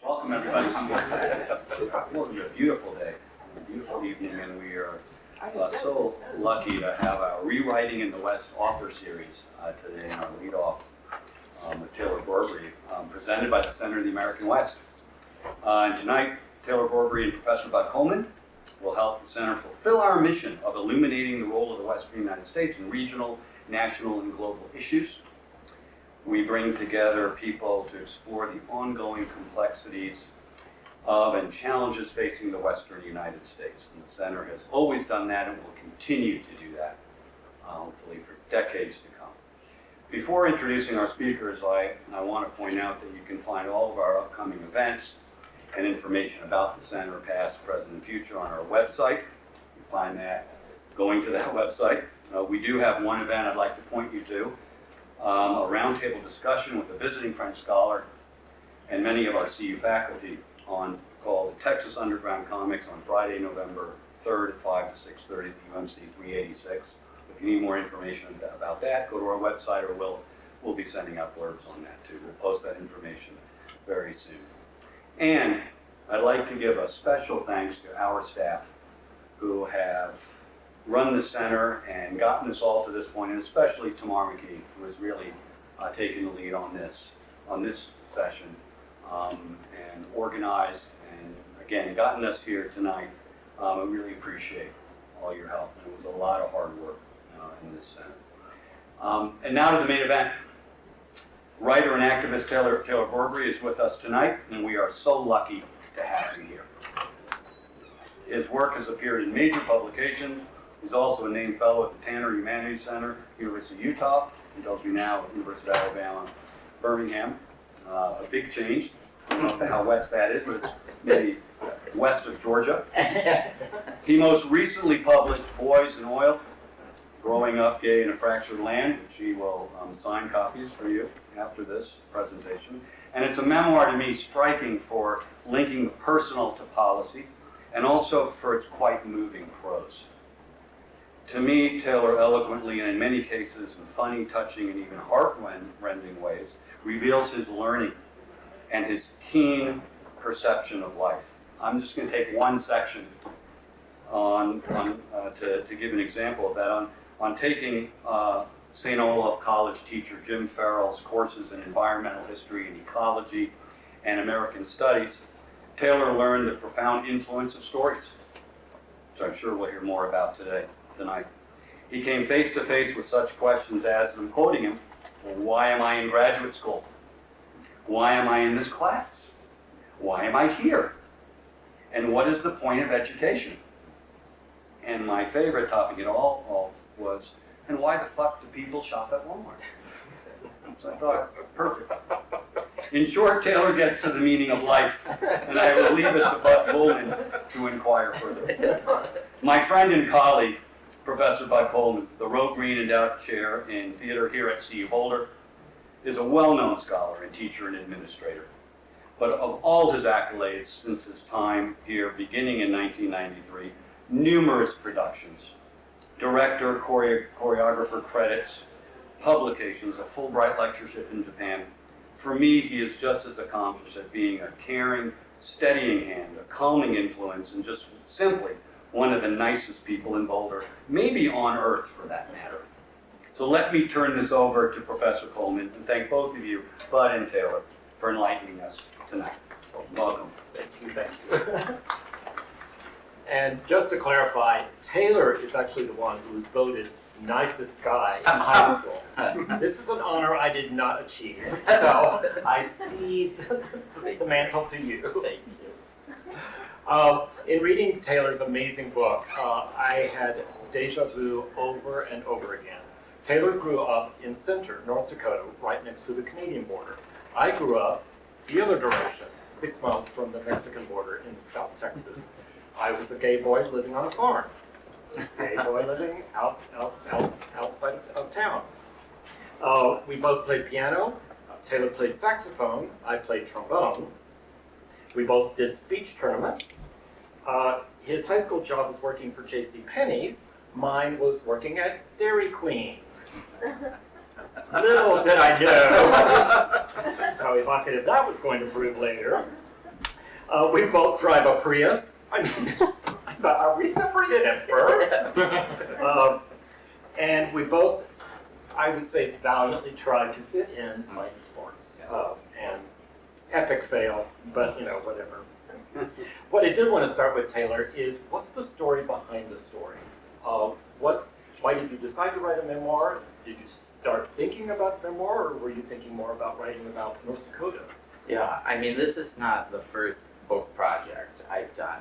Welcome, everybody. It's a beautiful day, a beautiful evening, and we are so lucky to have our Rewriting in the West author series today in our lead-off with Taylor Brorby, presented by the Center of the American West. And tonight, Taylor Brorby and Professor Bud Coleman will help the Center fulfill our mission of illuminating the role of the Western United States in regional, national, and global issues. We bring together people to explore the ongoing complexities of and challenges facing the Western United States. And the Center has always done that and will continue to do that, hopefully for decades to come. Before introducing our speakers, I want to point out that you can find all of our upcoming events and information about the Center, past, present, and future, on our website. You find that going to that website. We do have one event I'd like to point you to. A roundtable discussion with a visiting French scholar and many of our CU faculty called the Texas Underground Comics on Friday, November 3rd at 5 to 6:30 at the UMC 386. If you need more information about that, go to our website, or we'll be sending out blurbs on that too. We'll post that information very soon. And I'd like to give a special thanks to our staff who have run the center and gotten us all to this point, and especially Tamar McKee, who has really taken the lead on this session and organized and again gotten us here tonight. I really appreciate all your help. It was a lot of hard work in this center. And now to the main event. Writer and activist Taylor Brorby is with us tonight, and we are so lucky to have him here. His work has appeared in major publications. He's also a named fellow at the Tanner Humanities Center, University of Utah. He tells me now at the University of Alabama, Birmingham. A big change. I don't know how west that is, but it's maybe west of Georgia. He most recently published Boys in Oil, Growing Up Gay in a Fractured Land, which he will sign copies for you after this presentation. And it's a memoir to me striking for linking the personal to policy, and also for its quite moving prose. To me, Taylor eloquently, and in many cases in funny, touching, and even heart-rending ways, reveals his learning and his keen perception of life. I'm just going to take one section to give an example of that. On taking St. Olaf College teacher Jim Farrell's courses in environmental history and ecology and American studies, Taylor learned the profound influence of stories, which I'm sure we'll hear more about tonight. He came face to face with such questions as, and I'm quoting him, well, why am I in graduate school? Why am I in this class? Why am I here? And what is the point of education? And my favorite topic in all was, and why the fuck do people shop at Walmart? So I thought, perfect. In short, Taylor gets to the meaning of life, and I will leave it to Bud Coleman to inquire further. My friend and colleague, Professor Bud Coleman, the Roe Green Endowed Chair in Theater here at CU Boulder, is a well-known scholar and teacher and administrator. But of all his accolades since his time here, beginning in 1993, numerous productions, director, choreographer credits, publications, a Fulbright lectureship in Japan. For me, he is just as accomplished at being a caring, steadying hand, a calming influence, and just simply one of the nicest people in Boulder, maybe on earth for that matter. So let me turn this over to Professor Coleman and thank both of you, Bud and Taylor, for enlightening us tonight. Welcome. Thank you. And just to clarify, Taylor is actually the one who was voted nicest guy in high school. This is an honor I did not achieve, so I cede the mantle to you. Thank you. In reading Taylor's amazing book, I had deja vu over and over again. Taylor grew up in Center, North Dakota, right next to the Canadian border. I grew up the other direction, 6 miles from the Mexican border into South Texas. I was a gay boy living on a farm. Gay boy living outside of town. We both played piano. Taylor played saxophone. I played trombone. We both did speech tournaments. His high school job was working for J.C. Penney's. Mine was working at Dairy Queen. Little did I know how evocative that was going to prove later. We both drive a Prius. I mean, I thought, are we separated at birth? And we both, I would say, valiantly tried to fit in playing sports. And epic fail, but whatever. What I did want to start with, Taylor, is what's the story behind the story? Why did you decide to write a memoir? Did you start thinking about memoir, or were you thinking more about writing about North Dakota? Yeah, I mean, this is not the first book project I've done.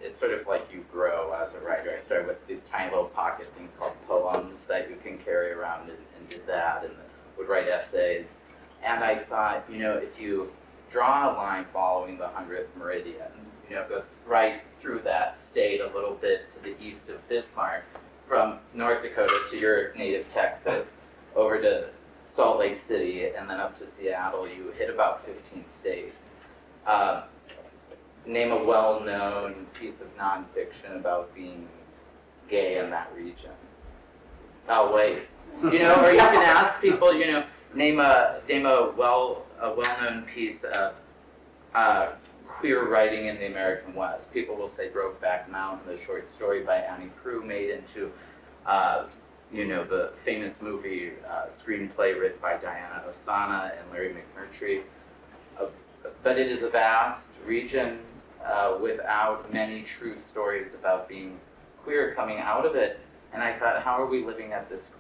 It's sort of like you grow as a writer. I started with these tiny little pocket things called poems that you can carry around and did that, and would write essays. And I thought, if you draw a line following the 100th meridian, it goes right through that state a little bit to the east of Bismarck, from North Dakota to your native Texas, over to Salt Lake City, and then up to Seattle, you hit about 15 states. Name a well-known piece of nonfiction about being gay in that region. Oh, wait. Or you can ask people, name a well-known piece of queer writing in the American West. People will say Brokeback Mountain, the short story by Annie Proulx, made into, the famous movie screenplay written by Diana Ossana and Larry McMurtry. But it is a vast region without many true stories about being queer coming out of it. And I thought, how are we living at this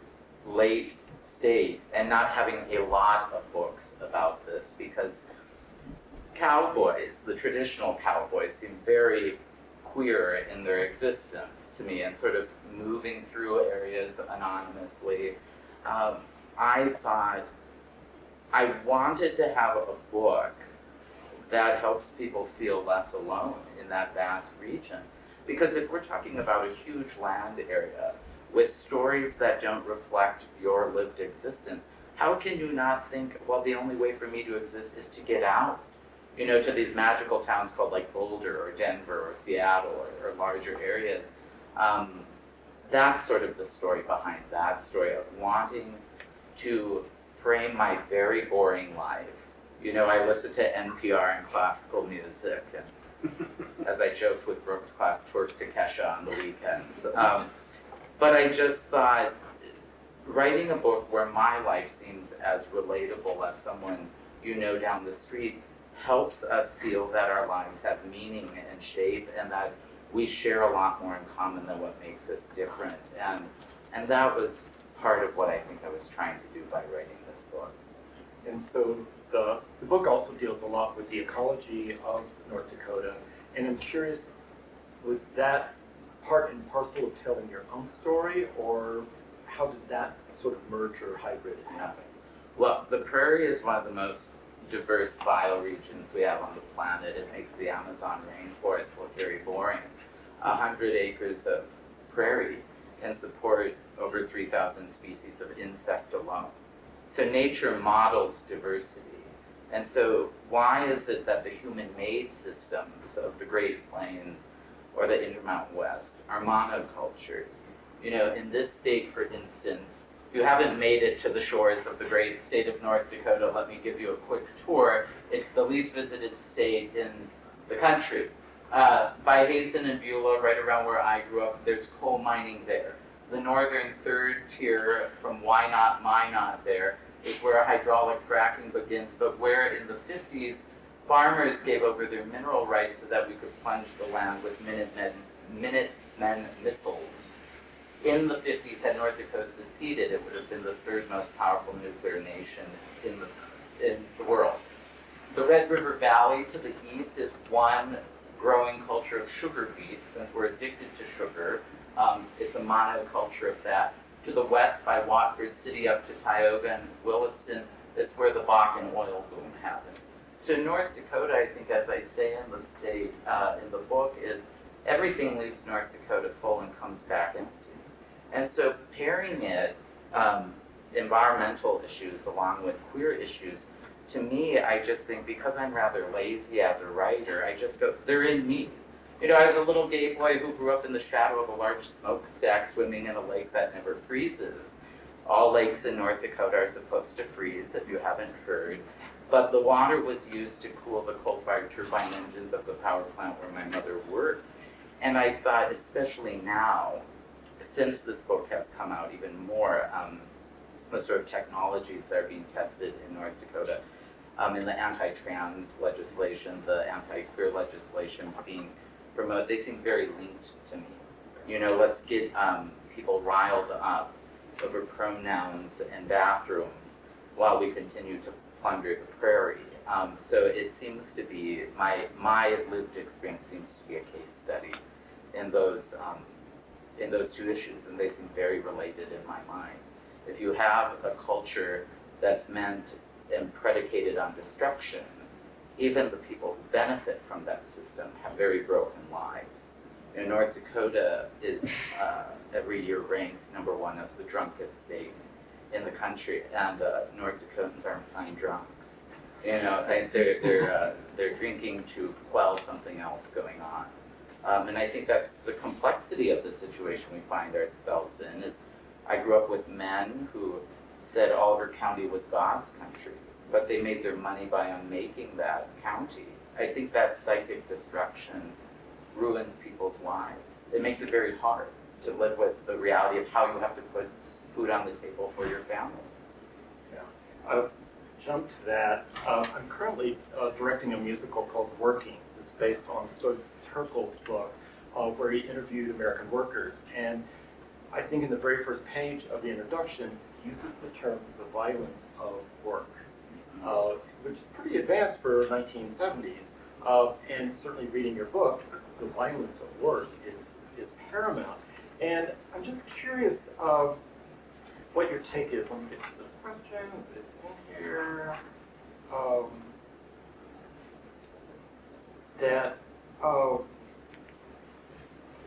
late state and not having a lot of books about this? Because cowboys, the traditional cowboys, seem very queer in their existence to me, and sort of moving through areas anonymously. I thought I wanted to have a book that helps people feel less alone in that vast region. Because if we're talking about a huge land area with stories that don't reflect your lived existence, how can you not think, well, the only way for me to exist is to get out, to these magical towns called like Boulder or Denver or Seattle or larger areas. That's sort of the story behind that story of wanting to frame my very boring life. I listen to NPR and classical music, and as I joked with Brooks' class, twerk to Kesha on the weekends. But I just thought, writing a book where my life seems as relatable as someone down the street helps us feel that our lives have meaning and shape, and that we share a lot more in common than what makes us different. And that was part of what I think I was trying to do by writing this book. And so the book also deals a lot with the ecology of North Dakota. And I'm curious, was that part and parcel of telling your own story, or how did that sort of merge or hybrid happen? Well, the prairie is one of the most diverse bioregions we have on the planet. It makes the Amazon rainforest look very boring. 100 acres of prairie can support over 3,000 species of insect alone. So nature models diversity. And so why is it that the human-made systems of the Great Plains or the Intermountain West are monocultures? In this state, for instance, if you haven't made it to the shores of the great state of North Dakota, let me give you a quick tour. It's the least visited state in the country. By Hazen and Beulah, right around where I grew up, there's coal mining there. The northern third tier from Wynot, Minot there is where hydraulic fracking begins, but where in the 50s, farmers gave over their mineral rights so that we could plunge the land with Minutemen missiles. In the 50s, had North Dakota seceded, it would have been the third most powerful nuclear nation in the world. The Red River Valley to the east is one growing culture of sugar beets, since we're addicted to sugar. It's a monoculture of that. To the west by Watford City up to Tioga and Williston, that's where the Bakken oil boom happened. So North Dakota, I think, as I say in the state, in the book, is everything leaves North Dakota full and comes back empty. And so pairing it, environmental issues along with queer issues, to me, I just think, because I'm rather lazy as a writer, I just go, they're in me. I was a little gay boy who grew up in the shadow of a large smokestack swimming in a lake that never freezes. All lakes in North Dakota are supposed to freeze, if you haven't heard. but the water was used to cool the coal-fired turbine engines of the power plant where my mother worked. And I thought, especially now, since this book has come out even more, the sort of technologies that are being tested in North Dakota, in the anti-trans legislation, the anti-queer legislation being promoted, they seem very linked to me. You know, let's get people riled up over pronouns and bathrooms while we continue to plunder the prairie. So it seems to be, my lived experience seems to be a case study in those two issues, and they seem very related in my mind. If you have a culture that's meant and predicated on destruction, even the people who benefit from that system have very broken lives. You know, North Dakota is every year ranks #1 as the drunkest state in the country, and North Dakotans aren't fine drunks. You know, they're drinking to quell something else going on, and I think that's the complexity of the situation we find ourselves in. Is I grew up with men who said Oliver County was God's country, but they made their money by unmaking that county. I think that psychic destruction ruins people's lives. It makes it very hard to live with the reality of how you have to put food on the table for your family. Yeah. I'll jump to that. I'm currently directing a musical called Working. It's based on Stokes Terkel's book, where he interviewed American workers. And I think in the very first page of the introduction, he uses the term the violence of work, which is pretty advanced for 1970s. And certainly reading your book, the violence of work is paramount. And I'm just curious what your take is. Let me get to this question. It's in here. That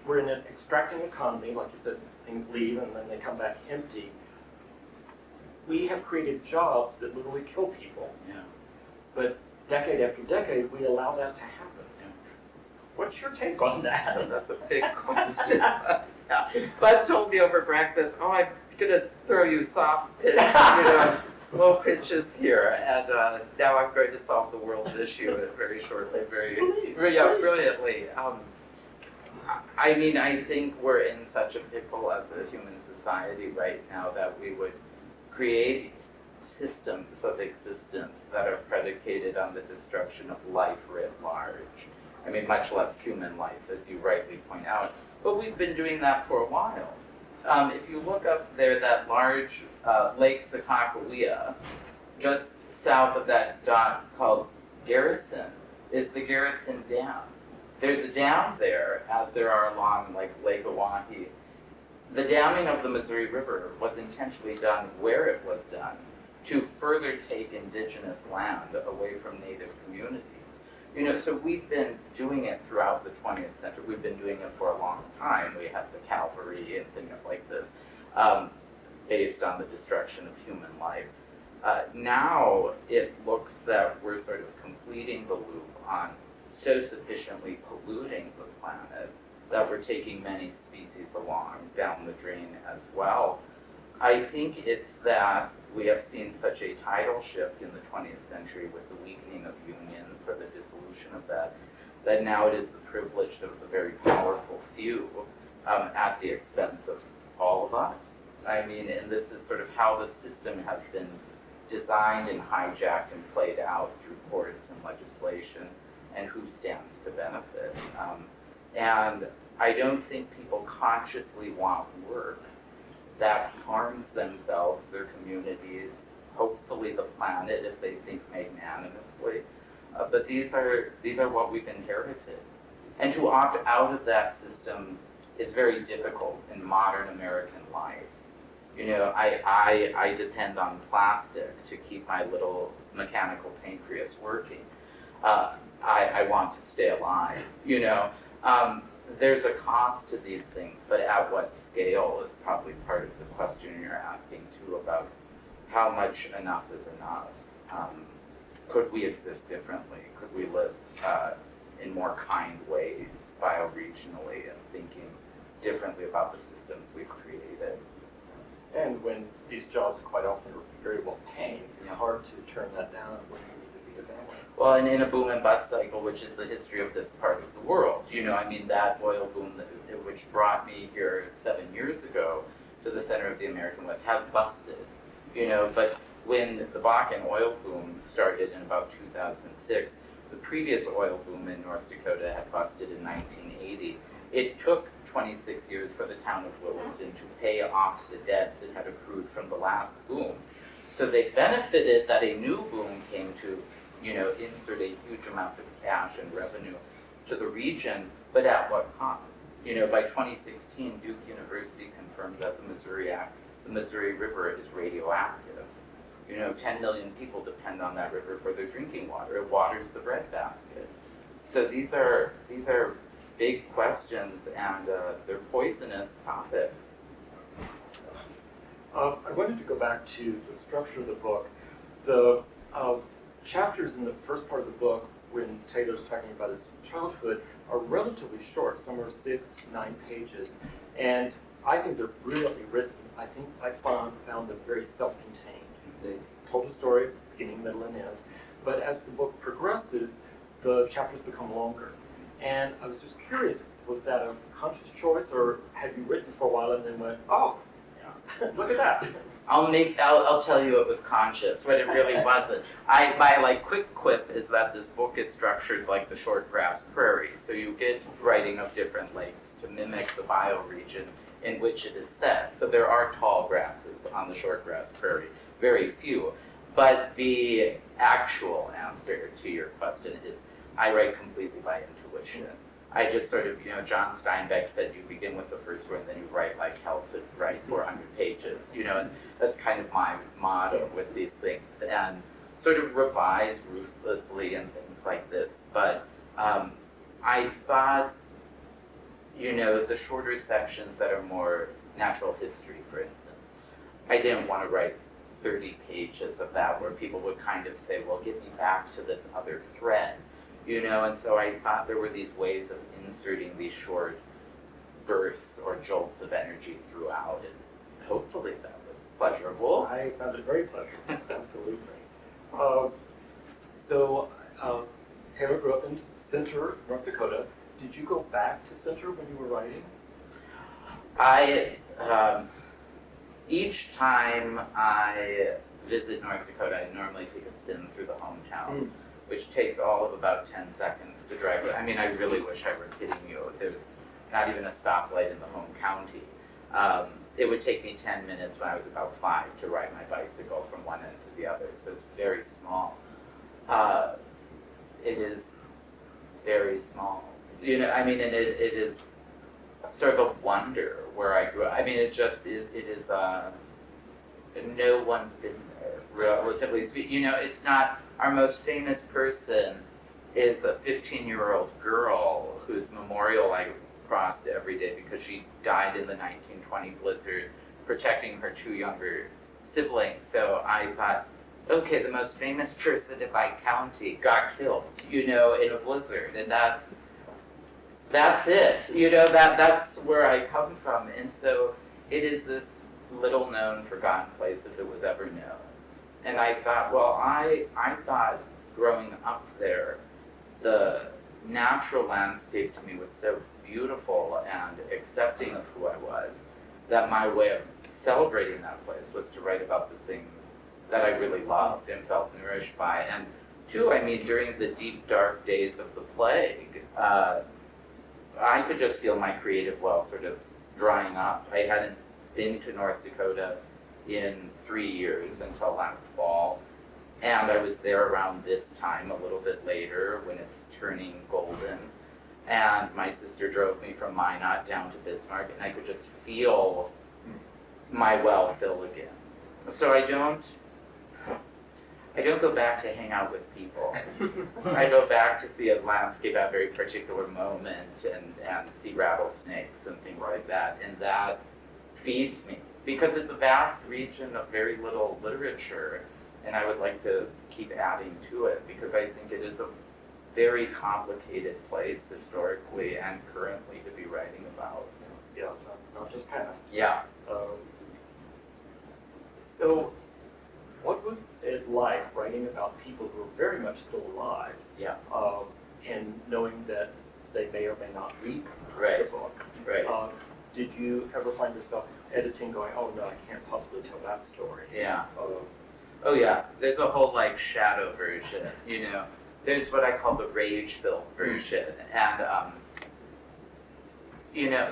we're in an extracting economy, like you said, things leave and then they come back empty. We have created jobs that literally kill people. Yeah. But decade after decade, we allow that to happen. Yeah. What's your take on that? That's a big question. Yeah. Bud told me over breakfast, oh, I'm gonna throw you soft pitch, slow pitches here, and now I'm going to solve the world's issue very shortly, brilliantly. I mean, I think we're in such a pickle as a human society right now that we would create systems of existence that are predicated on the destruction of life writ large. I mean, much less human life, as you rightly point out. But we've been doing that for a while. If you look up there, that large Lake Sakakawea, just south of that dot called Garrison, is the Garrison Dam. There's a dam there, as there are along like Lake Oahe. The damming of the Missouri River was intentionally done where it was done to further take indigenous land away from native communities. You know, so we've been doing it throughout the 20th century. We've been doing it for a long time. We have the cavalry and things like this, based on the destruction of human life. Now it looks that we're sort of completing the loop on so sufficiently polluting the planet that we're taking many species along down the drain as well. I think it's that we have seen such a tidal shift in the 20th century with the weakening of unions or the dissolution of that now it is the privileged of the very powerful few at the expense of all of us. I mean, and this is sort of how the system has been designed and hijacked and played out through courts and legislation, and who stands to benefit. And I don't think people consciously want work that harms themselves, their communities, hopefully the planet if they think magnanimously. But these are what we've inherited. And to opt out of that system is very difficult in modern American life. You know, I depend on plastic to keep my little mechanical pancreas working. I want to stay alive, you know. There's a cost to these things, but at what scale is probably part of the question you're asking too, about how much enough is enough. Could we exist differently? Could we live in more kind ways, bioregionally, and thinking differently about the systems we've created? And when these jobs quite often are very well paying, it's hard to turn that down when you need to family. Well, and in a boom and bust cycle, which is the history of this part of the world, I mean, that oil boom, which brought me here 7 years ago to the center of the American West, has busted, but when the Bakken oil boom started in about 2006, the previous oil boom in North Dakota had busted in 1980. It took 26 years for the town of Williston to pay off the debts it had accrued from the last boom. So they benefited that a new boom came to, insert a huge amount of cash and revenue to the region, but at what cost? By 2016, Duke University confirmed that the Missouri River is radioactive. 10 million people depend on that river for their drinking water. It waters the breadbasket. So these are big questions, and they're poisonous topics. I wanted to go back to the structure of the book. The chapters in the first part of the book, when Taylor's talking about his childhood, are relatively short. Some are 6, 9 pages, and I think they're brilliantly written. I think I found them very self-contained. They told a story, beginning, middle, and end. But as the book progresses, the chapters become longer. And I was just curious, was that a conscious choice, or had you written for a while and then went, oh, yeah, look at that? I'll tell you it was conscious, but it really wasn't. My quick quip is that this book is structured like the short grass prairie. So you get writing of different lakes to mimic the bioregion in which it is set. So there are tall grasses on the short grass prairie, very few. But the actual answer to your question is I write completely by intuition. I just sort of, John Steinbeck said you begin with the first word and then you write like hell to write 400 pages, and that's kind of my motto with these things, and sort of revise ruthlessly and things like this. But I thought, the shorter sections that are more natural history, for instance, I didn't want to write 30 pages of that where people would kind of say, well, get me back to this other thread. And so I thought there were these ways of inserting these short bursts or jolts of energy throughout, and hopefully that was pleasurable. I found it very pleasurable, absolutely. Taylor grew up in Center, North Dakota. Did you go back to Center when you were writing? Each time I visit North Dakota, I normally take a spin through the hometown. Which takes all of about 10 seconds to drive. I mean, I really wish I were kidding you. There's not even a stoplight in the home county. It would take me 10 minutes when I was about 5 to ride my bicycle from one end to the other, so it's very small. It is very small. And it is sort of a wonder where I grew up. I mean, it is, no one's been there, relatively speaking. It's not, our most famous person is a 15-year-old girl whose memorial I crossed every day because she died in the 1920 blizzard protecting her 2 younger siblings. So I thought, okay, the most famous person in my county got killed, in a blizzard, and that's it. That's where I come from. And so it is this little known, forgotten place if it was ever known. And I thought, well, I thought growing up there, the natural landscape to me was so beautiful and accepting of who I was, that my way of celebrating that place was to write about the things that I really loved and felt nourished by. And two, during the deep, dark days of the plague, I could just feel my creative well sort of drying up. I hadn't been to North Dakota in 3 years until last fall, and I was there around this time, a little bit later, when it's turning golden, and my sister drove me from Minot down to Bismarck, and I could just feel my well fill again. So I don't go back to hang out with people. I go back to see a landscape at a very particular moment and see rattlesnakes and things like that, and that feeds me. Because it's a vast region of very little literature, and I would like to keep adding to it, because I think it is a very complicated place historically and currently to be writing about. Yeah, not just past. Yeah. So, what was it like writing about people who are very much still alive, Yeah. and knowing that they may or may not read the Right. book. Right. Did you ever find yourself editing, going, "Oh no, I can't possibly tell that story"? Yeah. Oh yeah. There's a whole like shadow version. There's what I call the rage-filled version, and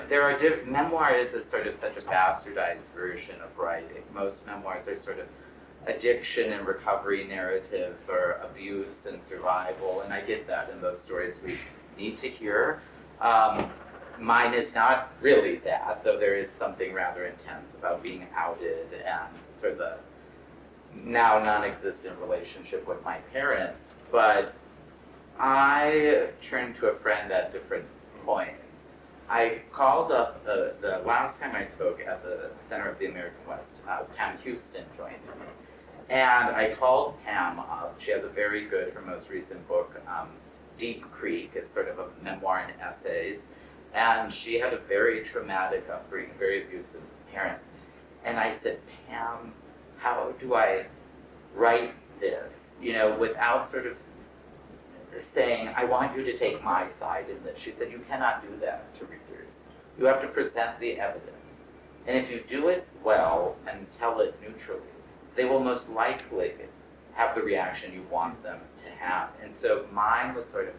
there are memoir is sort of such a bastardized version of writing. Most memoirs are sort of addiction and recovery narratives, or abuse and survival, and I get that in those stories we need to hear. Mine is not really that, though there is something rather intense about being outed and sort of the now non-existent relationship with my parents. But I turned to a friend at different points. I called up the last time I spoke at the Center of the American West, Pam Houston joined me. And I called Pam up. She has a very good, her most recent book, Deep Creek, is sort of a memoir and essays. And she had a very traumatic upbringing, very abusive parents. And I said, Pam, how do I write this, without sort of saying, I want you to take my side in this. She said, you cannot do that to readers. You have to present the evidence. And if you do it well and tell it neutrally, they will most likely have the reaction you want them to have. And so mine was sort of,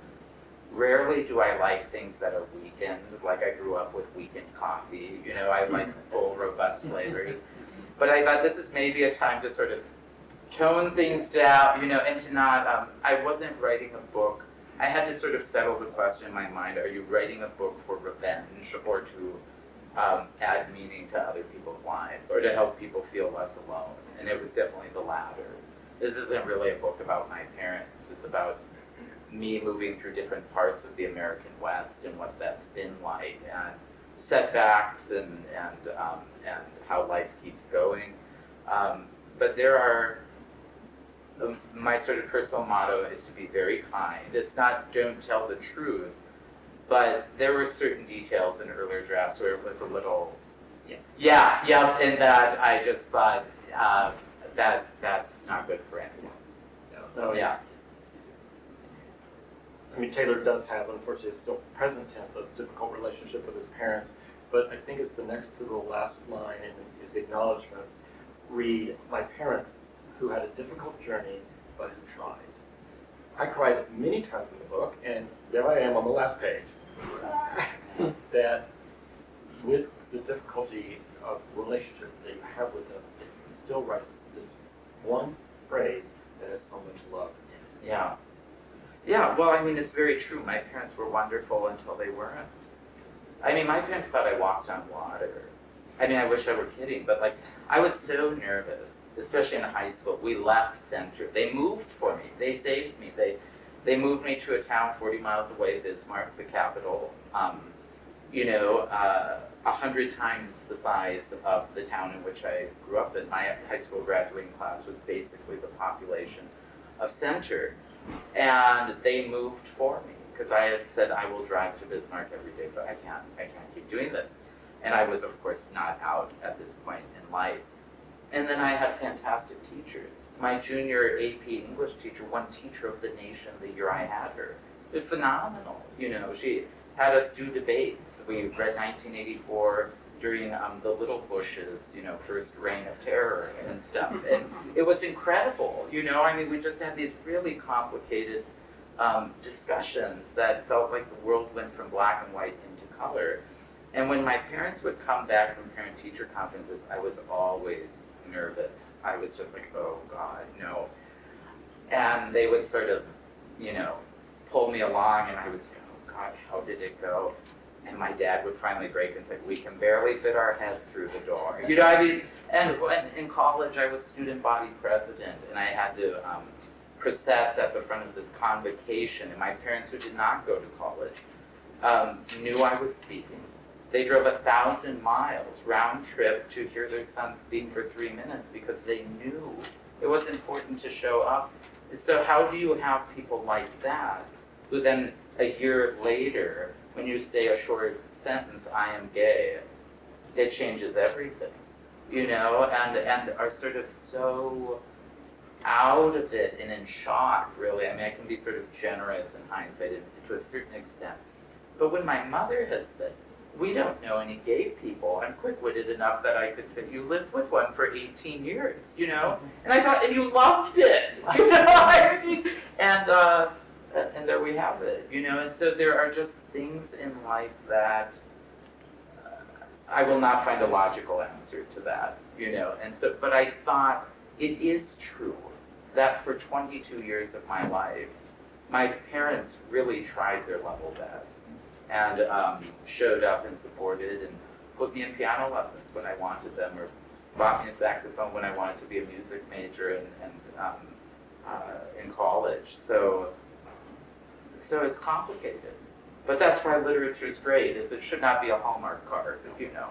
rarely do I like things that are weakened, like I grew up with weakened coffee, I like full, robust flavors. But I thought this is maybe a time to sort of tone things down, and to not, I wasn't writing a book. I had to sort of settle the question in my mind, are you writing a book for revenge, or to add meaning to other people's lives, or to help people feel less alone? And it was definitely the latter. This isn't really a book about my parents. It's about me moving through different parts of the American West and what that's been like, and setbacks and how life keeps going. But there are, my sort of personal motto is to be very kind. It's not don't tell the truth, but there were certain details in earlier drafts where it was a little, and that I just thought that's not good for anyone. I mean, Taylor does have, unfortunately, it's still present tense, a difficult relationship with his parents, but I think it's the next to the last line in his acknowledgments read, my parents who had a difficult journey, but who tried. I cried many times in the book, and there I am on the last page, that with the difficulty of relationship that you have with them, you still write this one phrase that has so much love in it. Yeah, well, I mean, it's very true. My parents were wonderful until they weren't. I mean, my parents thought I walked on water. I mean, I wish I were kidding, but I was so nervous, especially in high school. We left Center. They moved for me. They saved me. They moved me to a town 40 miles away, Bismarck, the capital, 100 times the size of the town in which I grew up in. My high school graduating class was basically the population of Center. And they moved for me because I had said I will drive to Bismarck every day, but I can't keep doing this. And I was, of course, not out at this point in life. And then I had fantastic teachers. My junior AP English teacher won Teacher of the Nation the year I had her. It was phenomenal. She had us do debates. We read 1984 during the Little Bush's, first reign of terror and stuff. And it was incredible, I mean, we just had these really complicated discussions that felt like the world went from black and white into color. And when my parents would come back from parent-teacher conferences, I was always nervous. I was just like, oh God, no. And they would sort of, pull me along, and I would say, oh God, how did it go? And my dad would finally break and say, we can barely fit our head through the door. And when in college I was student body president, and I had to process at the front of this convocation, and my parents, who did not go to college, knew I was speaking. They drove 1,000 miles round trip to hear their son speak for 3 minutes because they knew it was important to show up. So how do you have people like that, who then a year later, when you say a short sentence, I am gay, it changes everything, and are sort of so out of it and in shock, really. I mean, I can be sort of generous in hindsight to a certain extent. But when my mother had said, we don't know any gay people, I'm quick-witted enough that I could say, you lived with one for 18 years, you know? And I thought, and you loved it, you know? I mean, and there we have it, you know? And so there are just things in life that I will not find a logical answer to that, you know? And so, but I thought, it is true that for 22 years of my life, my parents really tried their level best and showed up and supported and put me in piano lessons when I wanted them, or bought me a saxophone when I wanted to be a music major in college. So it's complicated. But that's why literature is great, is it should not be a Hallmark card, you know.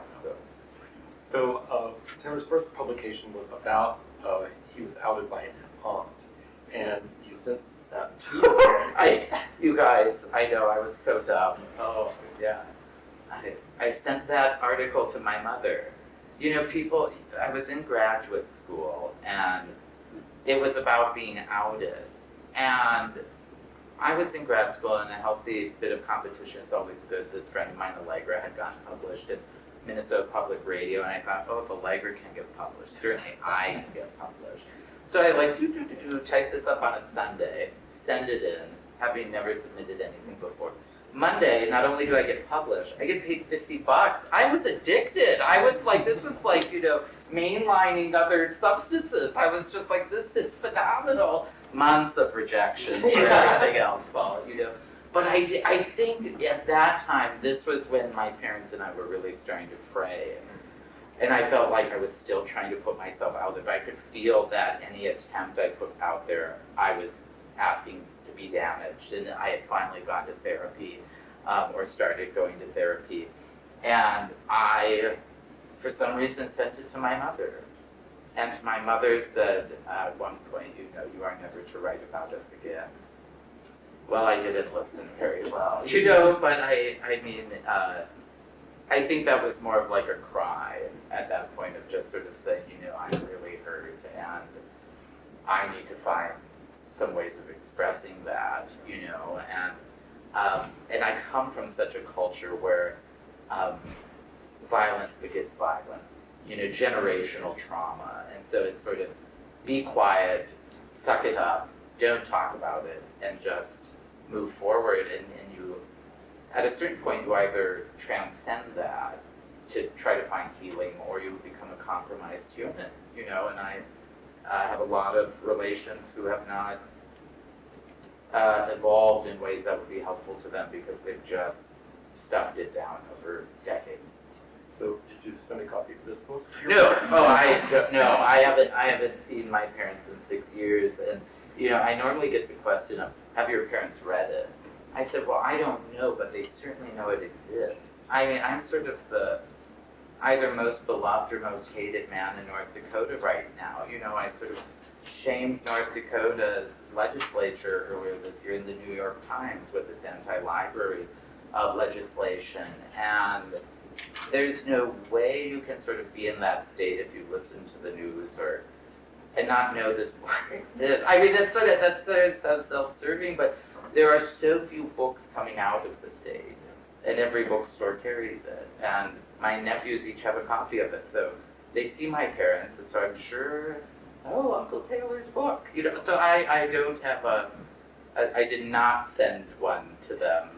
So Taylor's first publication was about he was outed by an aunt, and you sent that to your parents. You guys, I know, I was so dumb. Oh, yeah. I sent that article to my mother. You know, I was in graduate school, and it was about being outed. And I was in grad school, and a healthy bit of competition is always good. This friend of mine, Allegra, had gotten published in Minnesota Public Radio, and I thought, oh, if Allegra can get published, certainly I can get published. So I type this up on a Sunday, send it in, having never submitted anything before. Monday, not only do I get published, I get paid $50. I was addicted. I was like, this was like, you know, mainlining other substances. I was just like, this is phenomenal. Months of rejection for everything else followed, you know. But I think at that time, this was when my parents and I were really starting to fray. And I felt like I was still trying to put myself out there, but I could feel that any attempt I put out there, I was asking to be damaged. And I had finally gone to therapy, or started going to therapy. And I, for some reason, sent it to my mother. And my mother said at one point, you know, you are never to write about us again. Well, I didn't listen very well, you know, but I mean, I think that was more of like a cry at that point of just sort of saying, you know, I'm really hurt and I need to find some ways of expressing that, you know, and I come from such a culture where violence begets violence, you know, generational trauma, and so it's sort of be quiet, suck it up, don't talk about it, and just move forward, and you, at a certain point, you either transcend that to try to find healing, or you become a compromised human, you know, and I have a lot of relations who have not evolved in ways that would be helpful to them because they've just stuffed it down over decades. So did you send a copy of this book to your No, parents? I haven't seen my parents in 6 years, and you know, I normally get the question of, have your parents read it? I said, well, I don't know, but they certainly know it exists. I mean, I'm sort of the either most beloved or most hated man in North Dakota right now. You know, I sort of shamed North Dakota's legislature earlier this year in the New York Times with its anti-library legislation, and there's no way you can sort of be in that state if you listen to the news and not know this book exists. I mean, that's sort of self-serving, but there are so few books coming out of the state, and every bookstore carries it. And my nephews each have a copy of it, so they see my parents, and so I'm sure, oh, Uncle Taylor's book, you know. So I don't have I did not send one to them.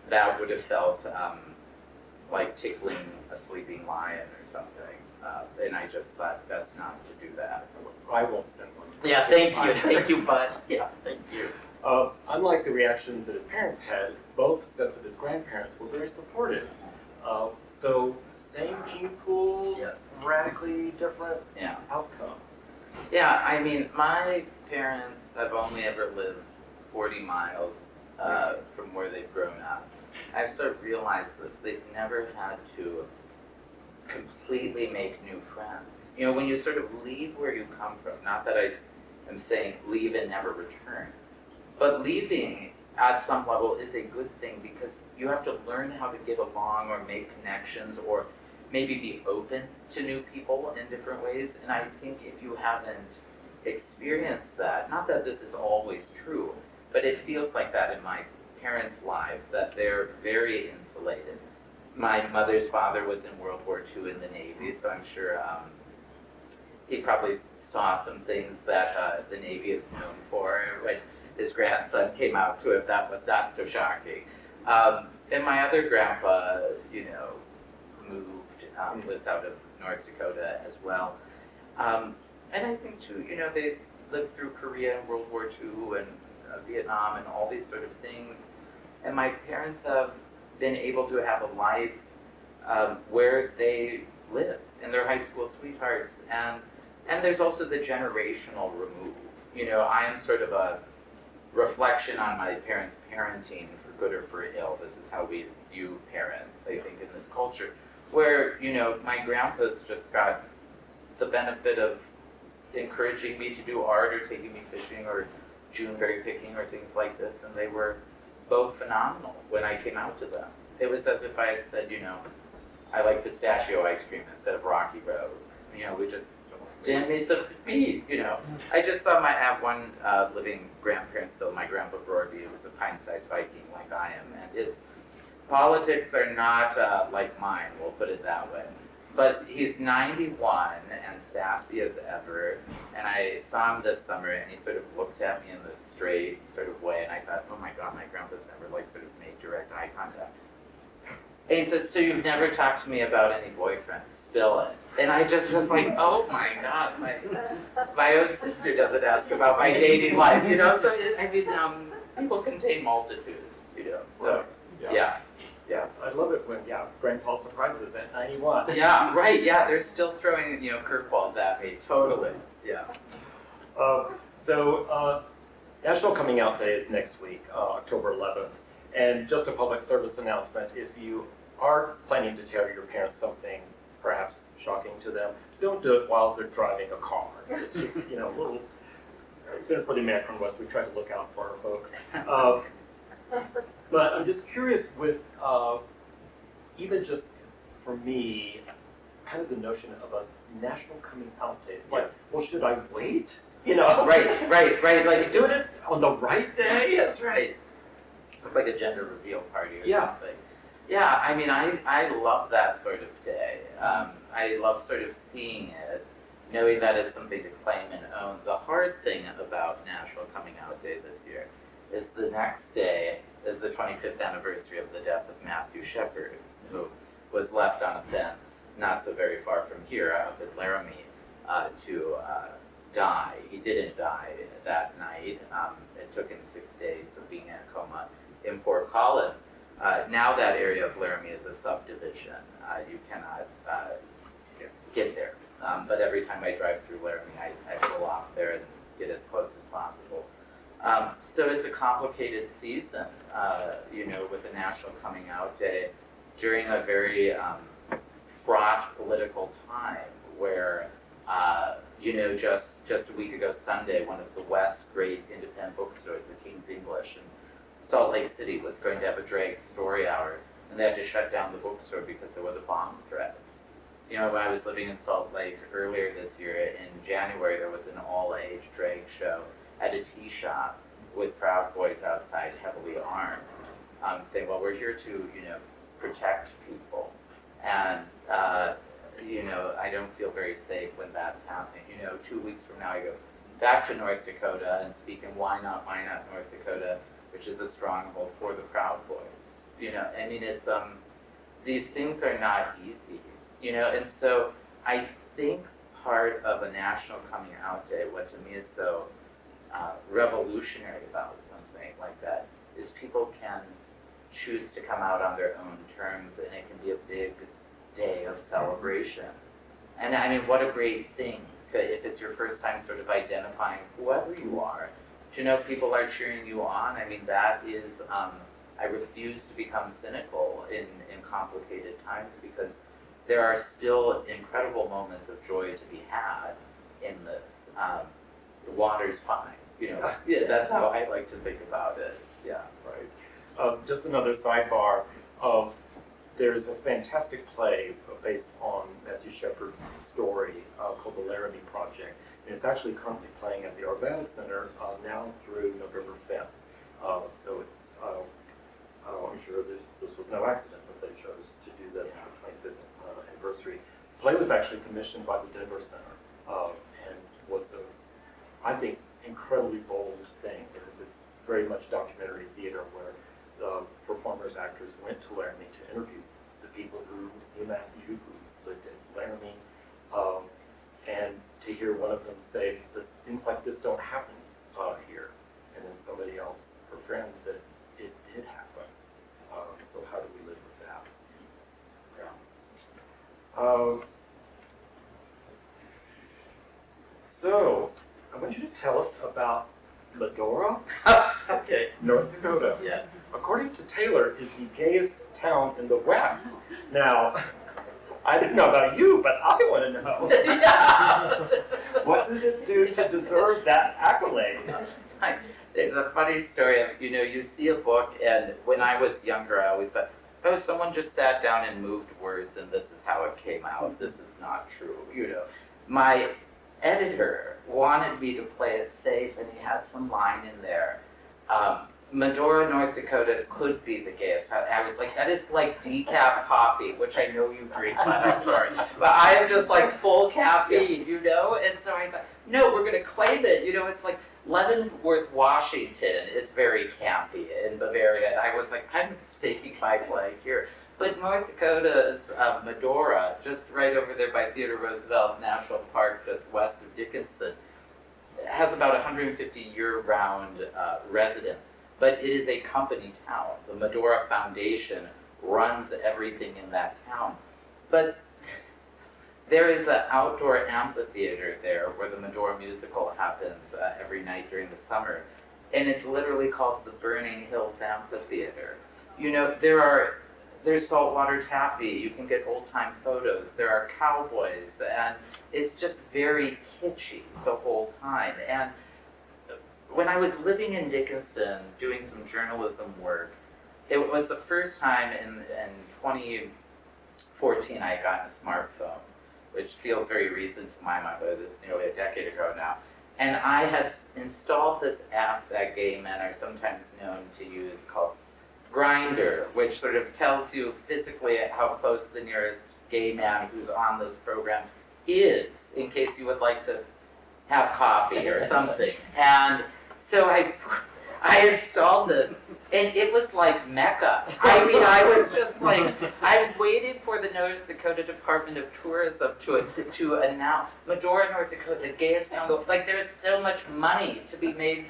That would have felt like tickling a sleeping lion or something. And I just thought best not to do that. I won't send one. Yeah, thank you, Bud. Yeah, thank you. Unlike the reaction that his parents had, both sets of his grandparents were very supportive. So same gene pools, Yes. radically different Yeah. outcome. Yeah, I mean, my parents have only ever lived 40 miles from where they've grown up. I've sort of realized this. They've never had to completely make new friends. You know, when you sort of leave where you come from, not that I am saying leave and never return, but leaving at some level is a good thing because you have to learn how to get along or make connections or maybe be open to new people in different ways. And I think if you haven't experienced that. Not that this is always true, but it feels like that in my parents' lives, that they're very insulated. My mother's father was in World War II in the Navy, so I'm sure he probably saw some things that the Navy is known for. When his grandson came out to him, that was not so shocking. And my other grandpa, moved, lives out of North Dakota as well. And I think too, they lived through Korea and World War II and Vietnam and all these sort of things. And my parents have been able to have a life where they live, and they're high school sweethearts. And there's also the generational remove. I am sort of a reflection on my parents' parenting, for good or for ill. This is how we view parents, I think, in this culture, where, my grandpa's just got the benefit of encouraging me to do art or taking me fishing or Juneberry picking or things like this, and they were both phenomenal when I came out to them. It was as if I had said, I like pistachio ice cream instead of Rocky Road. We just didn't miss a beat, I just thought I have one living grandparent still, my grandpa Brorby, who was a pint-sized Viking like I am, and his politics are not like mine, we'll put it that way. But he's 91 and sassy as ever, and I saw him this summer and he sort of looked at me in this straight sort of way, and I thought, oh my God, my grandpa's never sort of made direct eye contact. And he said, so you've never talked to me about any boyfriends, spill it. And I just was like, oh my God, my own sister doesn't ask about my dating life, so people contain multitudes, so yeah. Yeah. I love it when, grandpa surprises at 91. Yeah, right, they're still throwing, curveballs at me, totally, yeah. So National Coming Out Day is next week, October 11th. And just a public service announcement, if you are planning to tell your parents something perhaps shocking to them, don't do it while they're driving a car. It's just, a little, Center for the American West, we try to look out for our folks. But I'm just curious with, even just for me, kind of the notion of a National Coming Out Day. It's like, well, should I wait? Right, like Doing it on the right day? That's right. It's like a gender reveal party or Yeah. something. Yeah, I mean, I love that sort of day. I love sort of seeing it, knowing that it's something to claim and own. The hard thing about National Coming Out Day this year is the next day is the 25th anniversary of the death of Matthew Shepard, who was left on a fence not so very far from here, up in Laramie, to die. He didn't die that night. It took him 6 days of being in a coma in Fort Collins. Now that area of Laramie is a subdivision. You cannot get there. But every time I drive through Laramie, I pull off there and get as close as possible. So it's a complicated season, with the National Coming Out Day during a very fraught political time where, just a week ago Sunday, one of the West's great independent bookstores, the King's English in Salt Lake City, was going to have a drag story hour, and they had to shut down the bookstore because there was a bomb threat. When I was living in Salt Lake earlier this year, in January, there was an all-age drag show at a tea shop with Proud Boys outside, heavily armed, saying, well, we're here to, protect people. And, I don't feel very safe when that's happening. 2 weeks from now, I go back to North Dakota and speak in Why Not, North Dakota, which is a stronghold for the Proud Boys. It's, these things are not easy, and so I think part of a National Coming Out Day, what to me is so revolutionary about something like that, is people can choose to come out on their own terms, and it can be a big day of celebration. And I mean, what a great thing if it's your first time sort of identifying whoever you are, to know people are cheering you on. I mean, that is, I refuse to become cynical in complicated times, because there are still incredible moments of joy to be had in this. The water's fine, that's how I like to think about it, yeah. Right. Just another sidebar. There's a fantastic play based on Matthew Shepard's story called The Laramie Project. it's actually currently playing at the Urbana Center now through November 5th. So it's, I'm sure this was no accident that they chose to do this on the 25th anniversary. The play was actually commissioned by the Denver Center and was I think, incredibly bold thing because it's very much documentary theater where the performers, actors went to Laramie to interview the people who knew Matthew, who lived in Laramie, and to hear one of them say that things like this don't happen here. And then somebody else, her friend, said, it did happen. So how do we live with that? Yeah. So, I want you to tell us about Medora, Okay. North Dakota. Yes. According to Taylor, is the gayest town in the West. Now, I don't know about you, but I want to know. What did it do to deserve that accolade? There's a funny story of, you see a book, and when I was younger, I always thought, oh, someone just sat down and moved words, and this is how it came out. This is not true, My editor wanted me to play it safe, and he had some line in there. Medora, North Dakota could be the gayest. I was like, that is like decaf coffee, which I know you drink, but I'm sorry. But I am just like full caffeine, And so I thought, no, we're going to claim it. It's like Leavenworth, Washington is very campy in Bavaria. And I was like, I'm mistaking my flag here. But North Dakota's Medora, just right over there by Theodore Roosevelt National Park, just west of Dickinson, has about 150 year-round residents. But it is a company town. The Medora Foundation runs everything in that town. But there is an outdoor amphitheater there where the Medora musical happens every night during the summer. And it's literally called the Burning Hills Amphitheater. There's saltwater taffy, you can get old-time photos, there are cowboys, and it's just very kitschy the whole time. And when I was living in Dickinson doing some journalism work, it was the first time in 2014 I had gotten a smartphone, which feels very recent to my mind, but it's nearly a decade ago now. And I had installed this app that gay men are sometimes known to use called Grinder, which sort of tells you physically how close the nearest gay man who's on this program is, in case you would like to have coffee or something. And so I installed this, and it was like Mecca. I mean, I was just like, I waited for the North Dakota Department of Tourism to announce Medora, North Dakota, the gayest town. Like, there's so much money to be made.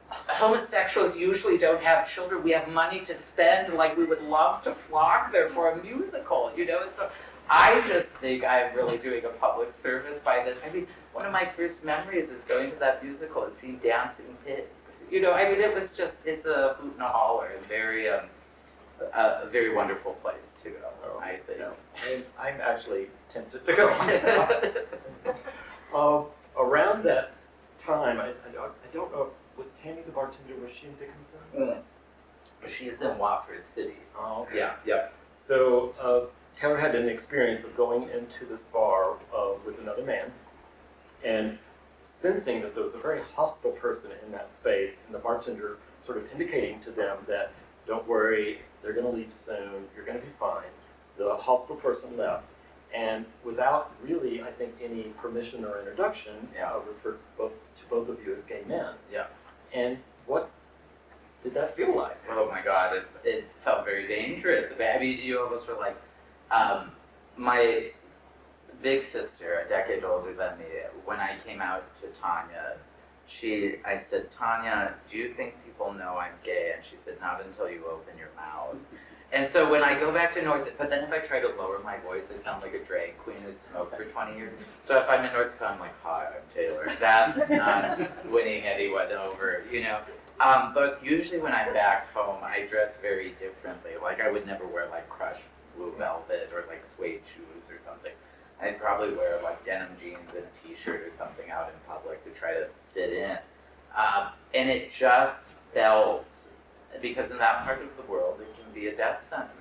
Homosexuals usually don't have children. We have money to spend. Like, we would love to flock there for a musical, And so I just think I'm really doing a public service by this. I mean, one of my first memories is going to that musical and seeing dancing pigs. I mean, it's a hoot and a holler, and a very wonderful place to go, I think. I'm actually tempted to go myself. Around that time, I don't know, was Tammy the bartender, was she in Dickinson? She's in Wofford City. Oh, okay. Yeah. So Taylor had an experience of going into this bar with another man and sensing that there was a very hostile person in that space, and the bartender sort of indicating to them that, don't worry, they're going to leave soon, you're going to be fine. The hostile person left, and without really, I think, any permission or introduction, referred to both of you as gay men. Yeah. And what did that feel like? Oh my God, it felt very dangerous. I mean, you almost were like, my big sister, a decade older than me, when I came out to Tanya, I said, Tanya, do you think people know I'm gay? And she said, not until you open your mouth. And so when I go back to but then if I try to lower my voice, I sound like a drag queen who's smoked for 20 years. So if I'm in North Dakota, I'm like, hi, I'm Taylor. That's not winning anyone over, But usually when I'm back home, I dress very differently. Like, I would never wear like crushed blue velvet or like suede shoes or something. I'd probably wear like denim jeans and a t-shirt or something out in public to try to fit in. And it just felt, because in that part of the world, it can be a death sentence.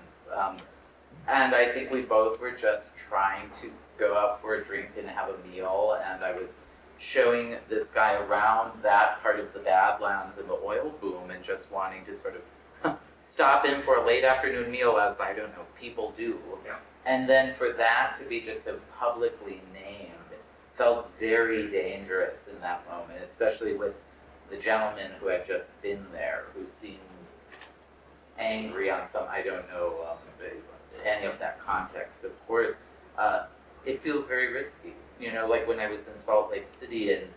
And I think we both were just trying to go out for a drink and have a meal, and I was showing this guy around that part of the Badlands and the oil boom and just wanting to sort of stop in for a late afternoon meal, as I don't know, people do. Yeah. And then for that to be just so publicly named felt very dangerous in that moment, especially with the gentleman who had just been there, who seemed angry on some, I don't know, any of that context, of course. It feels very risky. You know, like when I was in Salt Lake City and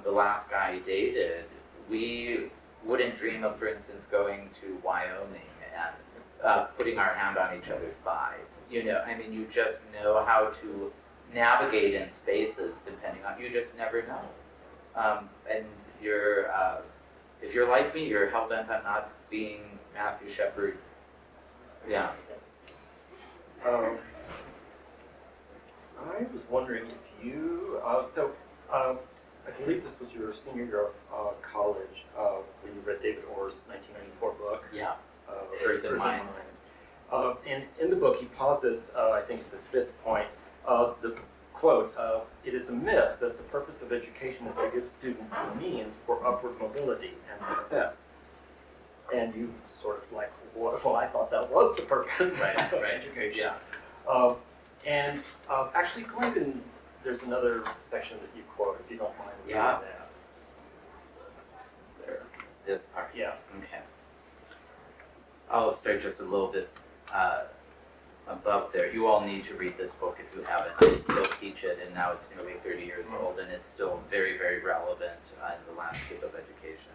the last guy I dated, we wouldn't dream of, for instance, going to Wyoming and putting our hand on each other's thigh. You know, I mean, you just know how to navigate in spaces depending on, you just never know. And you're, if you're like me, you're hell-bent on not being Matthew Shepard. Yeah. I was wondering if you, I believe this was your senior year of college when you read David Orr's 1994 book. Yeah. Earth and Mind. And in the book, he posits, I think it's a split point, the quote, it is a myth that the purpose of education is to give students the means for upward mobility and success. And you sort of like, well, I thought that was the purpose of education. Yeah. Actually, go ahead and there's another section that you quote, if you don't mind reading Yeah. that. There. This part. Yeah. Okay. I'll start just a little bit above there. You all need to read this book if you haven't. I still teach it, and now it's nearly 30 years old, and it's still very, very relevant in the landscape of education.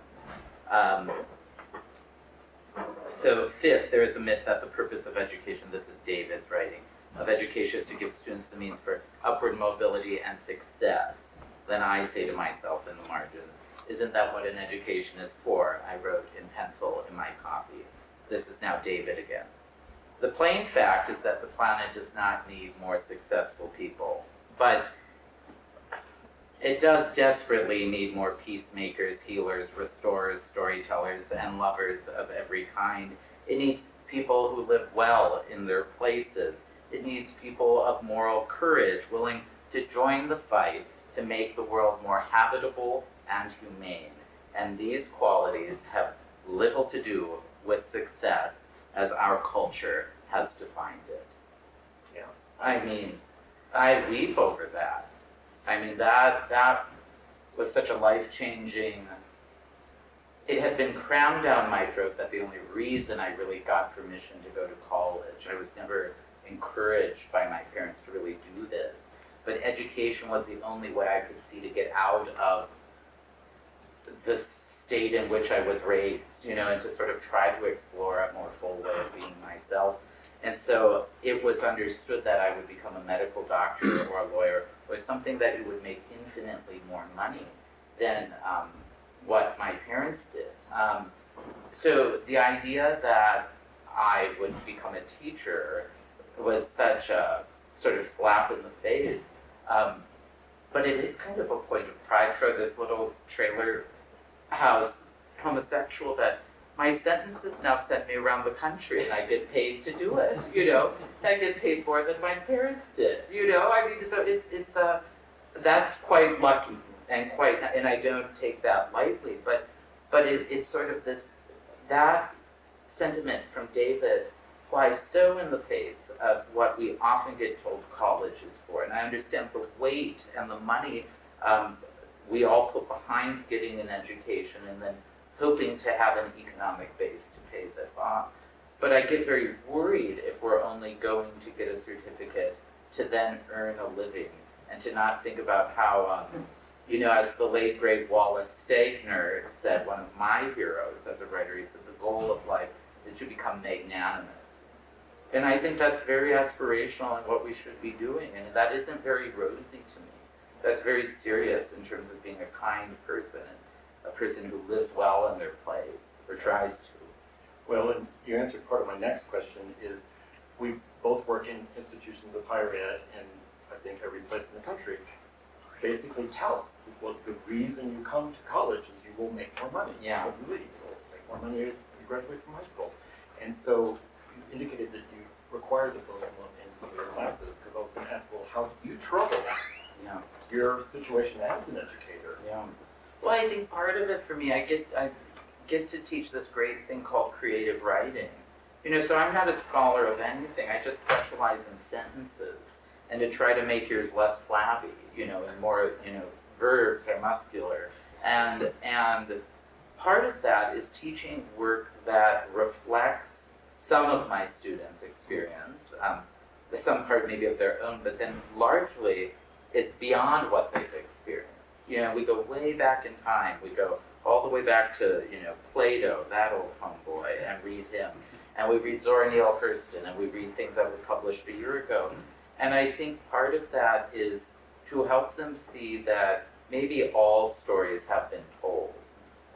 So fifth, there is a myth that the purpose of education, this is David's writing, of education is to give students the means for upward mobility and success. Then I say to myself in the margin, isn't that what an education is for? I wrote in pencil in my copy. This is now David again. The plain fact is that the planet does not need more successful people, but it does desperately need more peacemakers, healers, restorers, storytellers, and lovers of every kind. It needs people who live well in their places. It needs people of moral courage willing to join the fight to make the world more habitable and humane. And these qualities have little to do with success as our culture has defined it. Yeah. I mean, I weep over that. I mean, that was such a life-changing, it had been crammed down my throat that the only reason I really got permission to go to college, I was never encouraged by my parents to really do this, but education was the only way I could see to get out of the state in which I was raised, you know, and to sort of try to explore a more full way of being myself. And so it was understood that I would become a medical doctor or a lawyer or something that would make infinitely more money than what my parents did. So the idea that I would become a teacher was such a sort of slap in the face. But it is kind of a point of pride for this little trailer house homosexual that my sentences now send me around the country and I get paid to do it, you know. I get paid more than my parents did, you know. I mean, so it's that's quite lucky and I don't take that lightly, but it's sort of this, that sentiment from David flies so in the face of what we often get told college is for. And I understand the weight and the money we all put behind getting an education and then hoping to have an economic base to pay this off. But I get very worried if we're only going to get a certificate to then earn a living and to not think about how, you know, as the late great Wallace Stegner said, one of my heroes as a writer, he said the goal of life is to become magnanimous. And I think that's very aspirational and what we should be doing, and that isn't very rosy to me. That's very serious in terms of being a kind person, a person who lives well in their place, or tries to. Well, and you answered part of my next question is, we both work in institutions of higher ed, and I think every place in the country basically tells people the reason you come to college is you will make more money. Yeah. When you leave, you'll make more money when you graduate from high school. And so you indicated that you required the program in some of your classes, because I was going to ask, well, how do you trouble Yeah. your situation as an educator. Yeah. Well, I think part of it for me, I get to teach this great thing called creative writing. So I'm not a scholar of anything. I just specialize in sentences and to try to make yours less flabby, and more, verbs are muscular. And part of that is teaching work that reflects some of my students' experience, some part maybe of their own, but then largely is beyond what they've experienced. We go way back in time. We go all the way back to, Plato, that old homeboy, and read him. And we read Zora Neale Hurston, and we read things that were published a year ago. And I think part of that is to help them see that maybe all stories have been told.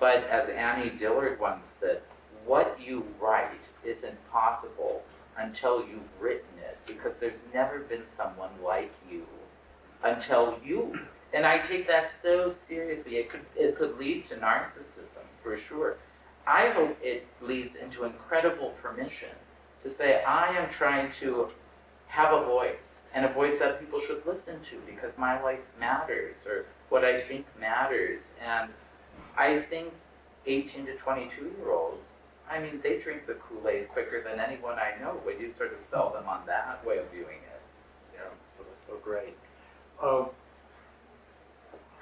But as Annie Dillard once said, what you write isn't possible until you've written it, because there's never been someone like you until you. And I take that so seriously. It could lead to narcissism, for sure. I hope it leads into incredible permission to say, I am trying to have a voice, and a voice that people should listen to because my life matters, or what I think matters. And I think 18 to 22-year-olds, they drink the Kool-Aid quicker than anyone I know when you sort of sell them on that way of viewing it. Yeah, that was so great.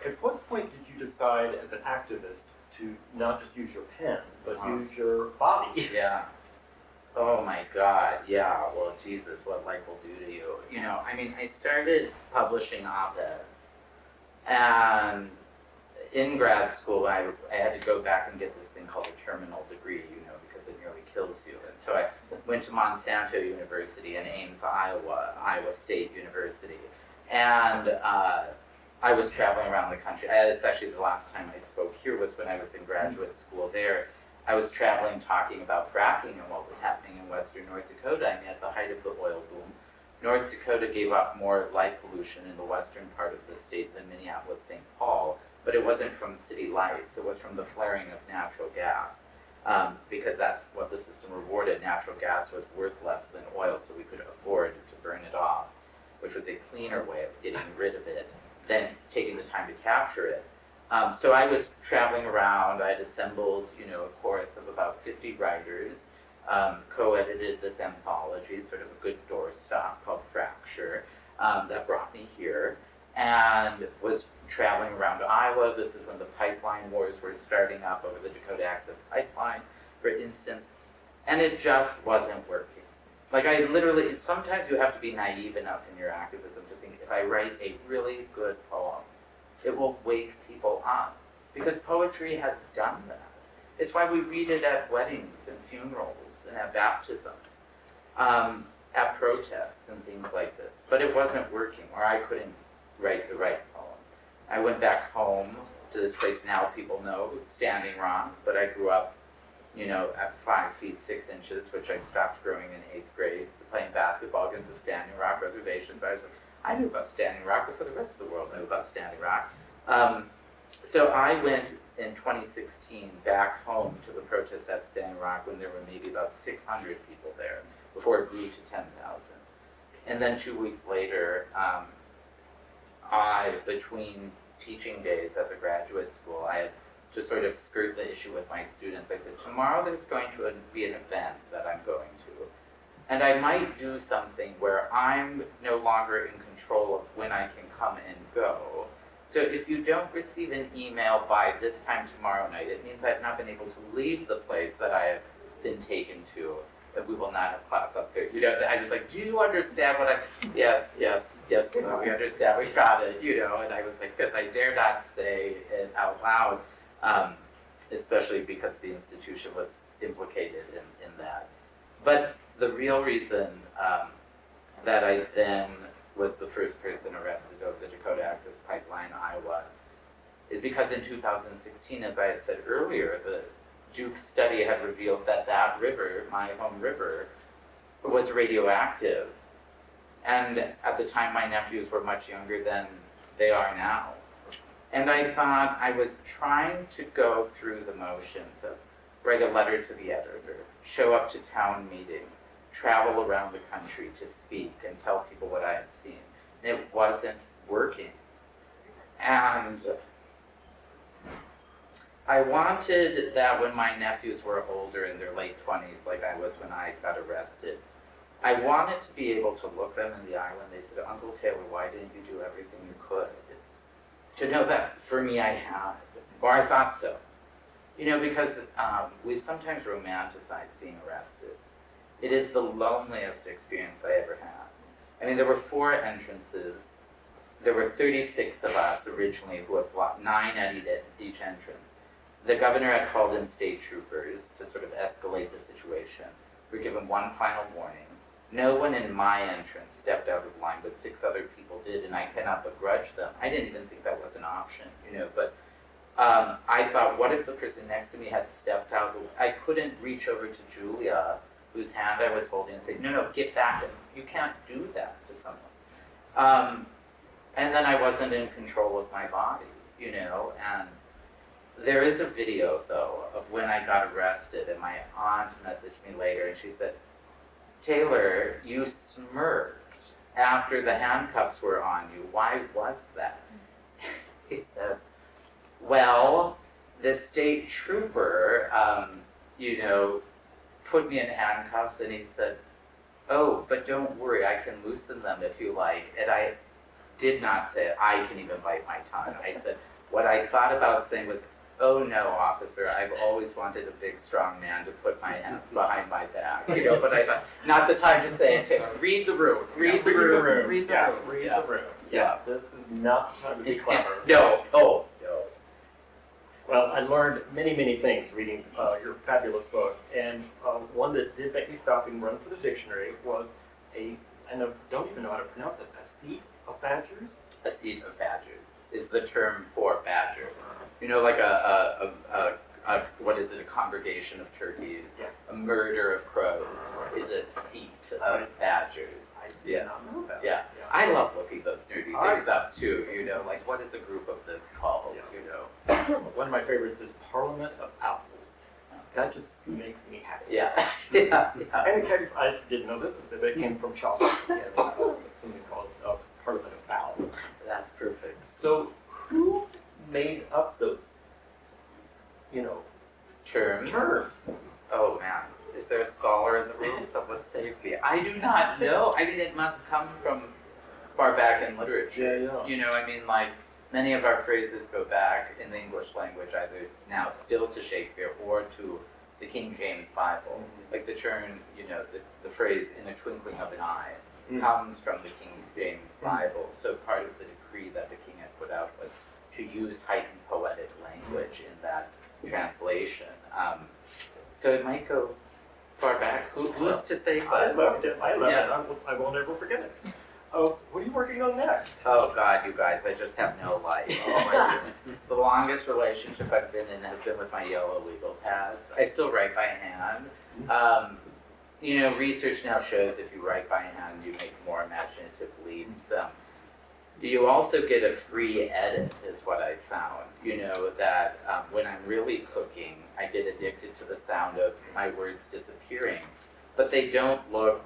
At what point did you decide as an activist to not just use your pen, but use your body? Yeah. Oh my God, yeah. Well, Jesus, what life will do to you. I started publishing op-eds, and in grad school, I had to go back and get this thing called a terminal degree, because it nearly kills you. And so I went to Monsanto University in Ames, Iowa State University. And I was traveling around the country. It's actually the last time I spoke here was when I was in graduate school there. I was traveling talking about fracking and what was happening in western North Dakota. At the height of the oil boom, North Dakota gave up more light pollution in the western part of the state than Minneapolis, St. Paul. But it wasn't from city lights, it was from the flaring of natural gas. Because that's what the system rewarded. Natural gas was worth less than oil, so we could afford to burn it off, which was a cleaner way of getting rid of it than taking the time to capture it. So I was traveling around. I'd assembled, a chorus of about 50 writers, co-edited this anthology, sort of a good doorstop called Fracture, that brought me here, and was traveling around Iowa. This is when the pipeline wars were starting up over the Dakota Access Pipeline, for instance, and it just wasn't working. Sometimes you have to be naive enough in your activism to think, if I write a really good poem, it will wake people up. Because poetry has done that. It's why we read it at weddings and funerals and at baptisms, at protests and things like this. But it wasn't working, or I couldn't write the right poem. I went back home to this place now people know, Standing Rock, but I grew up, at 5 feet 6 inches, which I stopped growing in 8th grade, playing basketball against the Standing Rock Reservation. So I knew about Standing Rock before the rest of the world knew about Standing Rock. So I went in 2016 back home to the protests at Standing Rock when there were maybe about 600 people there, before it grew to 10,000. And then 2 weeks later, between teaching days as a graduate school, I had to sort of skirt the issue with my students. I said, tomorrow there's going to be an event that I'm going to. And I might do something where I'm no longer in control of when I can come and go. So if you don't receive an email by this time tomorrow night, it means I've not been able to leave the place that I have been taken to, that we will not have class up there. I was like, do you understand what yes, we understand, we got it, and I was like, because I dare not say it out loud, especially because the institution was implicated in that. But the real reason that I then was the first person arrested over the Dakota Access Pipeline, Iowa, is because in 2016, as I had said earlier, the Duke study had revealed that that river, my home river, was radioactive. And at the time, my nephews were much younger than they are now. And I thought I was trying to go through the motions of write a letter to the editor, show up to town meetings, travel around the country to speak and tell people what I had seen. And it wasn't working. And I wanted that when my nephews were older, in their late 20s, like I was when I got arrested, I wanted to be able to look them in the eye when they said, Uncle Taylor, why didn't you do everything you could? To know that for me I had, or I thought so. You know, because we sometimes romanticize being arrested. It is the loneliest experience I ever had. I mean, there were 4 entrances. There were 36 of us originally who had blocked 9 at each entrance. The governor had called in state troopers to sort of escalate the situation. We were given one final warning. No one in my entrance stepped out of line, but 6 other people did, and I cannot begrudge them. I didn't even think that was an option, you know, but I thought, what if the person next to me had stepped out? I couldn't reach over to Julia, whose hand I was holding, and say, no, get back. You can't do that to someone. And then I wasn't in control of my body, you know, and there is a video, though, of when I got arrested, and my aunt messaged me later, and she said, Taylor, you smirked after the handcuffs were on you. Why was that? He said, well, the state trooper, you know, put me in handcuffs, and he said, oh, but don't worry, I can loosen them if you like. And I did not say, I can even bite my tongue. I said, what I thought about saying was, oh no, officer, I've always wanted a big, strong man to put my hands behind my back. You know, but I thought, not the time to say it, Taylor. Read the room. Read the room. Read the room. Read the room. Yeah, this is not the time to be clever. No. Oh, no. Well, I learned many, many things reading your fabulous book, and one that did make me stop and run for the dictionary was and I don't even know how to pronounce it, a seat of badgers? A seat of badgers is the term for badgers. You know, like what is it, a congregation of turkeys, a murder of crows is a seat of badgers. I did not know that. Yeah. I love looking those nerdy things up too, you know, like what is a group of this called, you know? One of my favorites is Parliament of Owls. That just makes me happy. Yeah. And it came, I didn't know this, but it came from Chaucer. Yes, something called Parliament of Owls. That's perfect. So who made up those, you know, Terms? Oh man, is there a scholar in the room? Someone save me. I do not know. I mean, it must come from far back in literature. Yeah. You know, I mean, like, many of our phrases go back in the English language either now still to Shakespeare or to the King James Bible. Mm-hmm. Like the term, you know, the phrase "in a twinkling of an eye" Mm. comes from the King James Bible. So part of the decree that the king had put out was to use heightened poetic language in that translation. So it might go far back. Who's to say? I loved it. I loved Yeah. it. I will never forget it. Oh, what are you working on next? Oh God, you guys, I just have no life. Oh my goodness. The longest relationship I've been in has been with my yellow legal pads. I still write by hand. You know, research now shows if you write by hand, you make more imaginative leaps. You also get a free edit, is what I found. You know, that when I'm really cooking, I get addicted to the sound of my words disappearing, but they don't look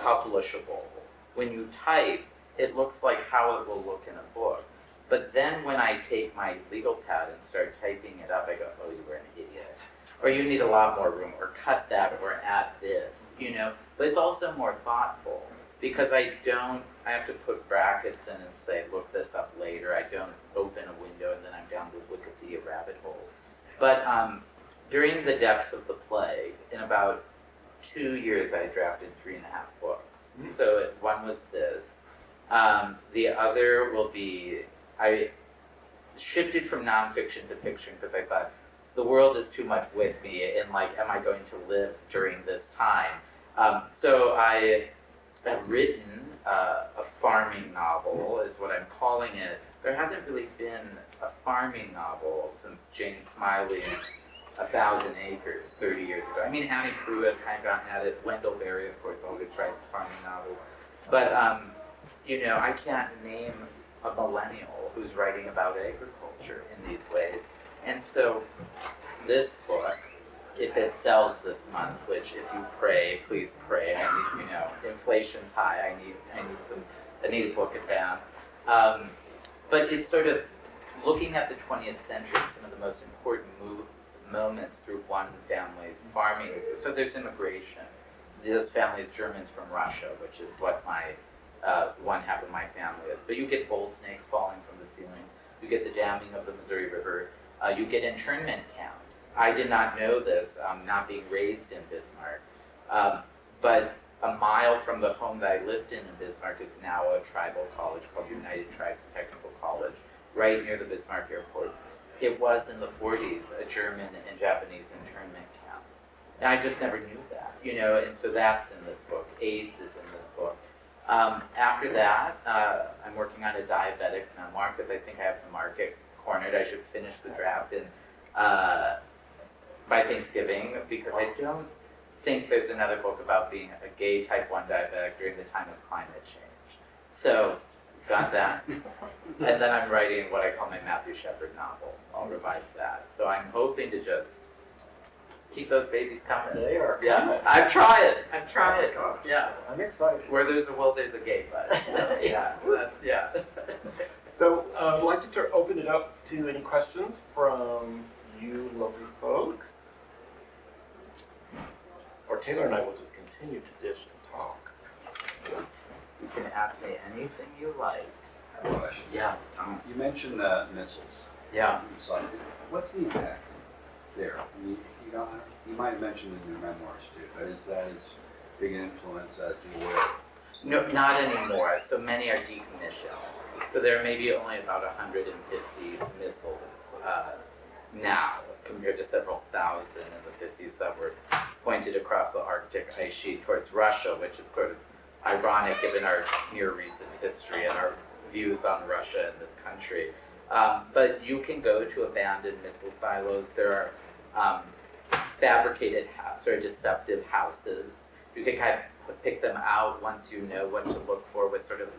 publishable. When you type, it looks like how it will look in a book. But then when I take my legal pad and start typing it up, I go, oh, you were an idiot. Or you need a lot more room, or cut that, or add this, you know? But it's also more thoughtful, because I have to put brackets in and say, look this up later. I don't open a window and then I'm down the Wikipedia rabbit hole. But during the depths of the plague, in about 2 years, I drafted 3.5 books. So one was this. The other will be, I shifted from nonfiction to fiction because I thought the world is too much with me, and like, am I going to live during this time? So I have written a farming novel, is what I'm calling it. There hasn't really been a farming novel since Jane Smiley's 1,000 Acres 30 years ago. I mean, Annie Proulx has kind of gotten at it. Wendell Berry, of course, always writes farming novels. But, you know, I can't name a millennial who's writing about agriculture in these ways. And so this book, if it sells this month, which if you pray, please pray. I need, you know, inflation's high. I need a book advance. But it's sort of looking at the 20th century, some of the most important moments through one family's farming. So there's immigration. This family is Germans from Russia, which is what my one half of my family is. But you get bull snakes falling from the ceiling. You get the damming of the Missouri River. You get internment camps. I did not know this, not being raised in Bismarck. But a mile from the home that I lived in Bismarck is now a tribal college called United Tribes Technical College, right near the Bismarck Airport. It was in the 40s a German and Japanese internment camp. And I just never knew that, and so that's in this book. AIDS is in this book. After that, I'm working on a diabetic memoir because I think I have the market cornered. I should finish the draft by Thanksgiving because I don't think there's another book about being a gay type 1 diabetic during the time of climate change. So, got that. And then I'm writing what I call my Matthew Shepard novel. I'll revise that. So I'm hoping to just keep those babies coming. They are coming. Yeah, I'm trying. Gosh. Yeah. I'm excited. Where there's a will, there's a gay bud. So, yeah, that's, yeah. So I'd like to open it up to any questions from you lovely folks. Or Taylor and I will just continue to dish and talk. You can ask me anything you like. I have a question. Yeah. You mentioned the missiles. Yeah. So what's the impact there? I mean, you might have mentioned in your memoirs too, but is that as big an influence as the oil? No, not anymore. So many are decommissioned. So there are maybe only about 150 missiles now, compared to several thousand in the 50s that were pointed across the Arctic ice sheet towards Russia, which is sort of ironic given our near recent history and our views on Russia and this country. But you can go to abandoned missile silos. There are fabricated, sort of deceptive houses. You can kind of pick them out once you know what to look for with sort of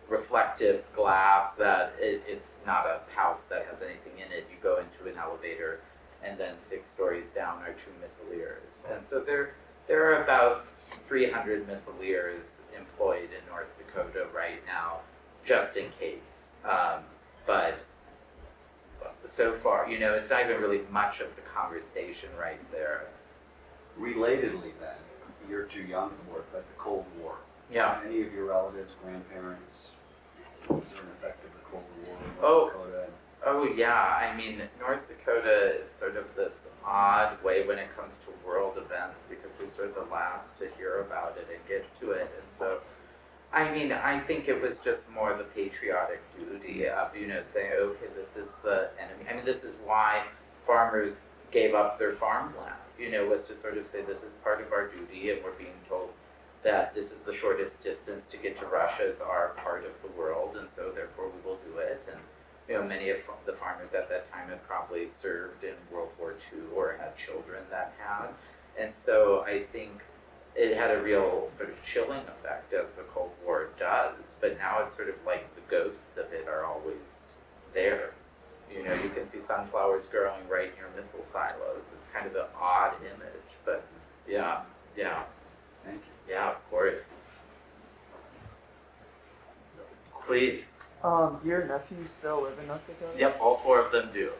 reflective glass that it's not a house that has anything in it. You go into an elevator and then 6 stories down are 2 missileers. And so there are about 300 missileers employed in North Dakota right now, just in case. But so far, it's not even really much of the conversation right there. Relatedly then, you're too young for it, but the Cold War. Yeah. Any of your relatives, grandparents, was there an effect of the Cold War in Oh. North Dakota? Oh yeah, I mean, North Dakota is sort of this odd way when it comes to world events because we're sort of the last to hear about it and get to it. And so, I mean, I think it was just more the patriotic duty of, saying, okay, this is the enemy. I mean, this is why farmers gave up their farmland, was to sort of say this is part of our duty and we're being told that this is the shortest distance to get to Russia is our part of the world and so therefore we will do it. And many of the farmers at that time had probably served in World War II or had children that had. And so I think it had a real sort of chilling effect as the Cold War does, but now it's sort of like the ghosts of it are always there. You can see sunflowers growing right near missile silos. It's kind of an odd image, but yeah. Thank you. Yeah, of course. Please. Your nephews still live in North Dakota? Yep, all 4 of them do.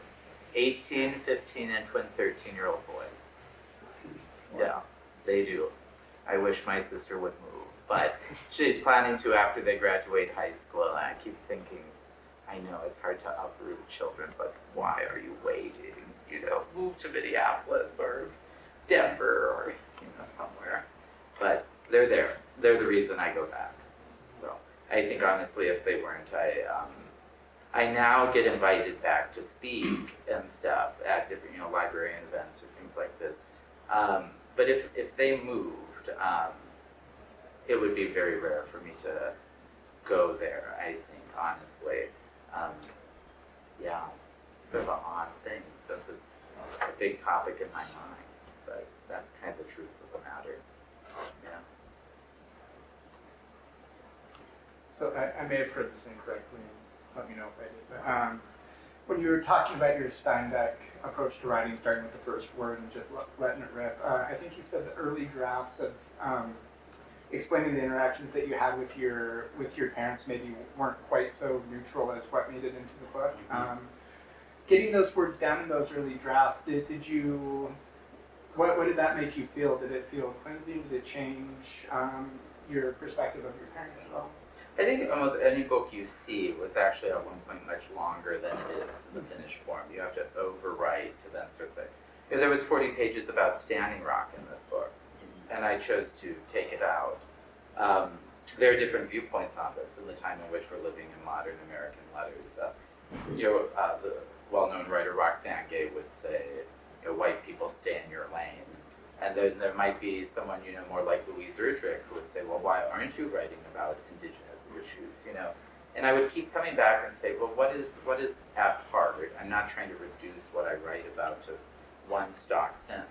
18, 15, and twin 13-year-old boys. Yeah, they do. I wish my sister would move, but she's planning to after they graduate high school, and I keep thinking, I know it's hard to uproot children, but why are you waiting? Move to Minneapolis or Denver or, somewhere. But they're there. They're the reason I go back. So I think honestly, if they weren't, I now get invited back to speak and stuff at different, librarian events or things like this. But if they moved, it would be very rare for me to go there, I think, honestly. Yeah, sort of an odd thing since it's a big topic in my mind, but that's kind of the truth of the matter. Yeah. So I may have heard this incorrectly, let me know if I did, but when you were talking about your Steinbeck approach to writing, starting with the first word and just letting it rip, I think you said the early drafts of explaining the interactions that you had with your parents maybe weren't quite so neutral as what made it into the book. getting those words down in those early drafts, did you, what did that make you feel? Did it feel cleansing? Did it change your perspective of your parents at all? I think almost any book you see was actually at one point much longer than it is in the finished form. You have to overwrite to then sort of say, there was 40 pages about Standing Rock in this book, and I chose to take it out. There are different viewpoints on this in the time in which we're living in modern American letters. The well-known writer Roxane Gay would say, white people stay in your lane. And then there might be someone, more like Louise Erdrich, who would say, well, why aren't you writing about indigenous issues, And I would keep coming back and say, well, what is at heart? I'm not trying to reduce what I write about to one stock sentence.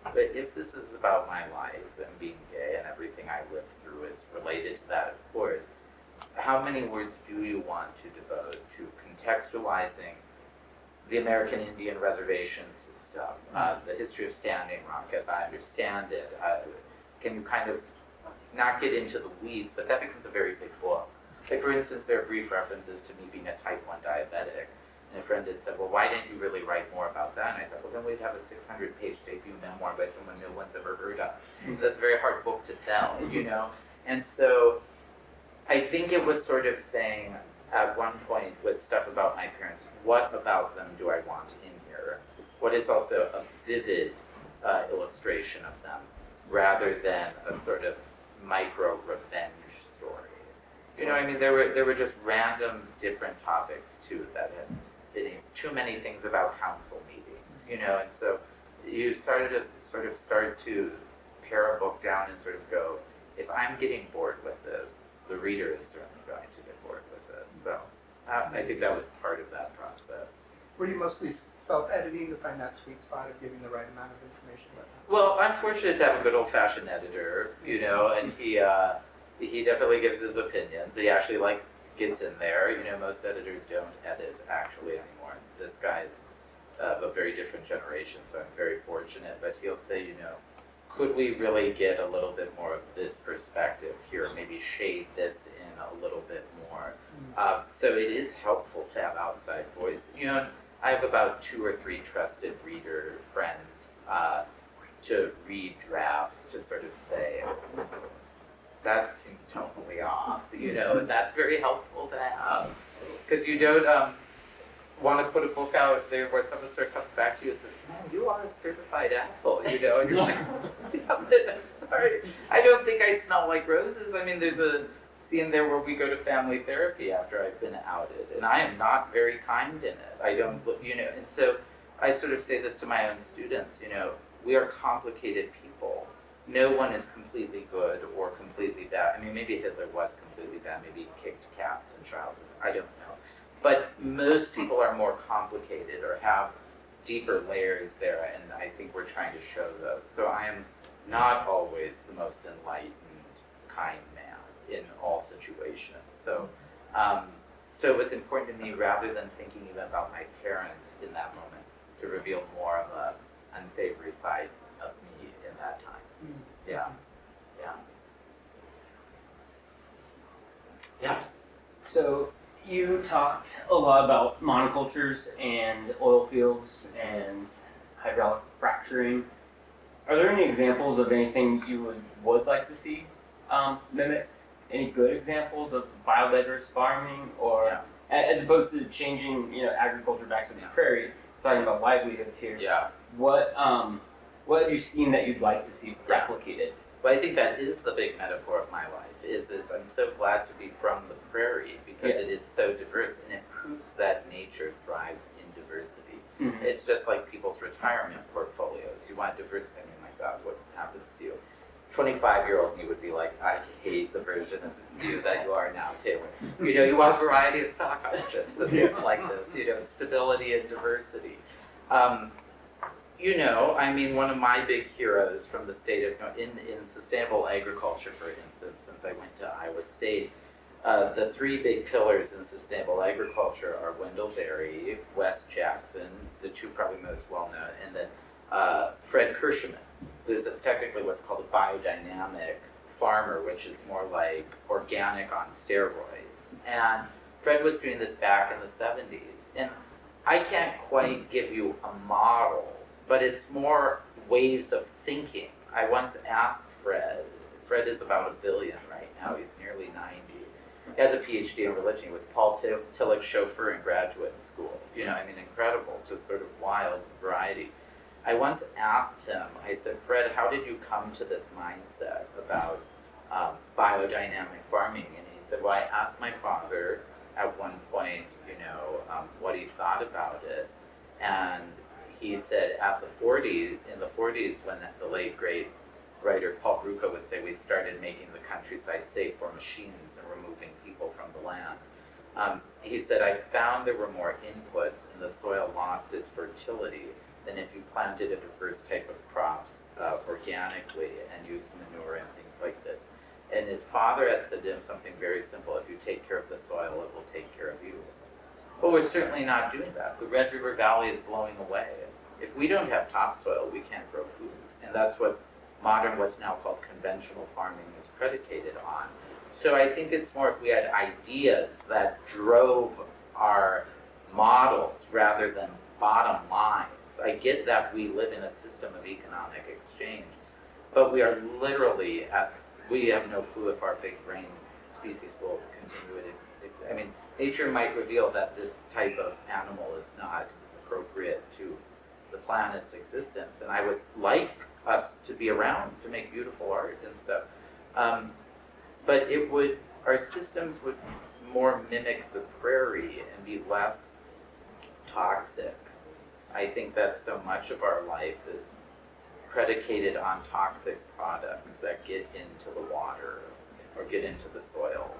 But if this is about my life and being gay and everything I lived through is related to that, of course, how many words do you want to devote to contextualizing the American Indian reservation system, the history of Standing Rock as I understand it? Can you kind of not get into the weeds, but that becomes a very big book. Like, for instance, there are brief references to me being a type 1 diabetic. And a friend had said, well, why didn't you really write more about that? And I thought, well, then we'd have a 600-page debut memoir by someone no one's ever heard of. That's a very hard book to sell, And so I think it was sort of saying at one point with stuff about my parents, what about them do I want in here? What is also a vivid illustration of them, rather than a sort of micro-revenge story. There were just random different topics, too, that had too many things about council meetings, and so you started to start to pare a book down and sort of go, if I'm getting bored with this, the reader is certainly going to get bored with it. So I think that was part of that process. Were you mostly self-editing to find that sweet spot of giving the right amount of information? Well, I'm fortunate to have a good old-fashioned editor, and he definitely gives his opinions. He actually gets in there. Most editors don't edit actually anymore. This guy's a very different generation, so I'm very fortunate. But he'll say, could we really get a little bit more of this perspective here? Maybe shade this in a little bit more. So it is helpful to have outside voice. I have about 2 or 3 trusted reader friends to read drafts to sort of say, that seems totally off, and that's very helpful to have. Because you don't want to put a book out there where someone sort of comes back to you and says, man, you are a certified asshole, and you're like, I'm sorry, I don't think I smell like roses. There's a scene there where we go to family therapy after I've been outed, and I am not very kind in it. I don't, and so I sort of say this to my own students, we are complicated people. No one is completely good or completely bad. Maybe Hitler was completely bad. Maybe he kicked cats in childhood. I don't know. But most people are more complicated or have deeper layers there, and I think we're trying to show those. So I am not always the most enlightened, kind man in all situations. So it was important to me, rather than thinking even about my parents in that moment, to reveal more of an unsavory side of me in that time. Yeah. So you talked a lot about monocultures and oil fields and hydraulic fracturing. Are there any examples of anything you would like to see mimicked? Any good examples of biodiverse farming, or as opposed to changing, agriculture back to the prairie, talking about livelihoods here? Yeah. What have you seen that you'd like to see replicated? Well, I think that is the big metaphor of my life, is I'm so glad to be from the prairie because it is so diverse, and it proves that nature thrives in diversity. Mm-hmm. It's just like people's retirement portfolios. You want diversity, my God, what happens to you? 25-year-old me would be like, I hate the version of you that you are now, Taylor. You want a variety of stock options and things like this, stability and diversity. One of my big heroes from the state of, in sustainable agriculture, for instance, since I went to Iowa State, the 3 big pillars in sustainable agriculture are Wendell Berry, Wes Jackson, the 2 probably most well-known, and then Fred Kirschman, who's technically what's called a biodynamic farmer, which is more like organic on steroids. And Fred was doing this back in the 70s. And I can't quite give you a model, but it's more ways of thinking. I once asked Fred is about 1 billion right now, he's nearly 90. He has a PhD in religion. He was Paul Tillich's chauffeur in graduate school. Incredible, just sort of wild variety. I once asked him, I said, Fred, how did you come to this mindset about biodynamic farming? And he said, well, I asked my father at one point, what he thought about it. And he said in the 40s, when the late great writer Paul Bruca would say we started making the countryside safe for machines and removing people from the land. He said, I found there were more inputs and the soil lost its fertility than if you planted a diverse type of crops organically and used manure and things like this. And his father had said to him something very simple: if you take care of the soil, it will take care of you. But we're certainly not doing that. The Red River Valley is blowing away. If we don't have topsoil, we can't grow food. And that's what modern, what's now called conventional farming, is predicated on. So I think it's more if we had ideas that drove our models rather than bottom lines. I get that we live in a system of economic exchange, but we are literally we have no clue if our big brain species will continue it. Nature might reveal that this type of animal is not appropriate to the planet's existence, and I would like us to be around to make beautiful art and stuff. But our systems would more mimic the prairie and be less toxic. I think that so much of our life is predicated on toxic products that get into the water or get into the soil.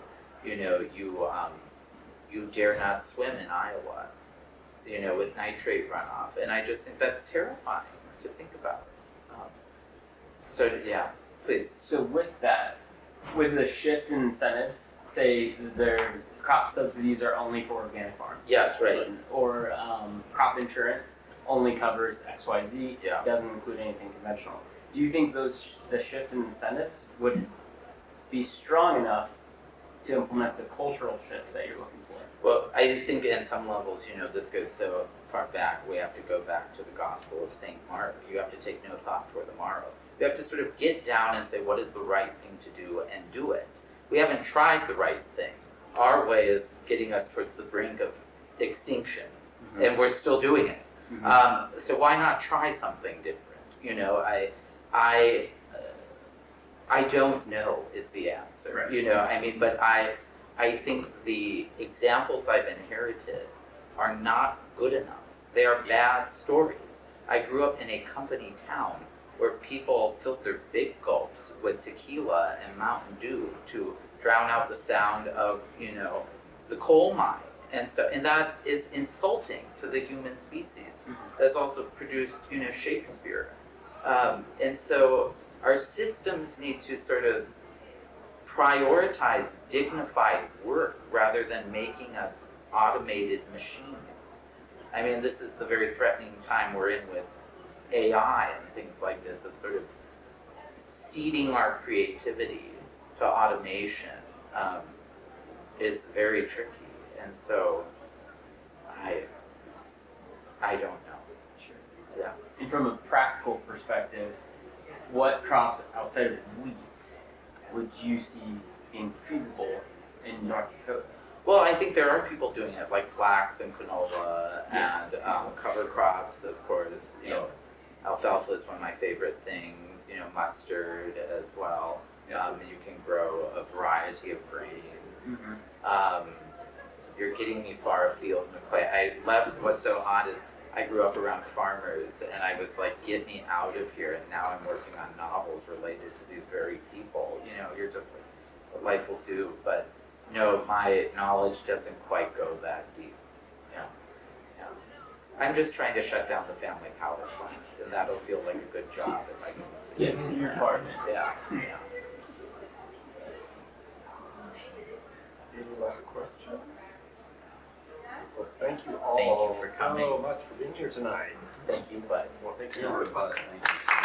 You dare not swim in Iowa, with nitrate runoff. And I just think that's terrifying to think about. Yeah, please. So with that, with the shift in incentives, say their crop subsidies are only for organic farms. Yes, right. Or crop insurance only covers XYZ, Yeah. doesn't include anything conventional. Do you think the shift in incentives would be strong enough to implement the cultural shift that you're looking for? Well, I think in some levels, this goes so far back, we have to go back to the Gospel of St. Mark. You have to take no thought for the morrow. You have to sort of get down and say, what is the right thing to do, and do it. We haven't tried the right thing. Our way is getting us towards the brink of extinction, and we're still doing it. So why not try something different? I don't know is the answer. Right. But I think the examples I've inherited are not good enough. They are bad stories. I grew up in a company town where people filled their big gulps with tequila and Mountain Dew to drown out the sound of, the coal mine and stuff. And that is insulting to the human species. That's also produced, Shakespeare. And so our systems need to sort of prioritize dignified work rather than making us automated machines. This is the very threatening time we're in with AI and things like this, of sort of ceding our creativity to automation is very tricky. And so I don't know. Sure. Yeah. And from a practical perspective, what crops outside of wheat would you see being feasible in North Dakota? Well, I think there are people doing it, like flax and canola Yes. and cover crops, of course. Alfalfa is one of my favorite things. Mustard as well. Yeah. You can grow a variety of grains. You're getting me far afield, McClay. What's so odd is I grew up around farmers, and I was like, get me out of here. And now I'm working on novels related to these very people. You're just like, what life will do. But no, my knowledge doesn't quite go that deep. Yeah. I'm just trying to shut down the family power plant, and that'll feel like a good job if I can succeed. Yeah, you're part of it. Yeah. Any last questions? Well, thank you all Thank you for so coming. much for being here tonight. Thank you, bud. Well, thank you. Thank you.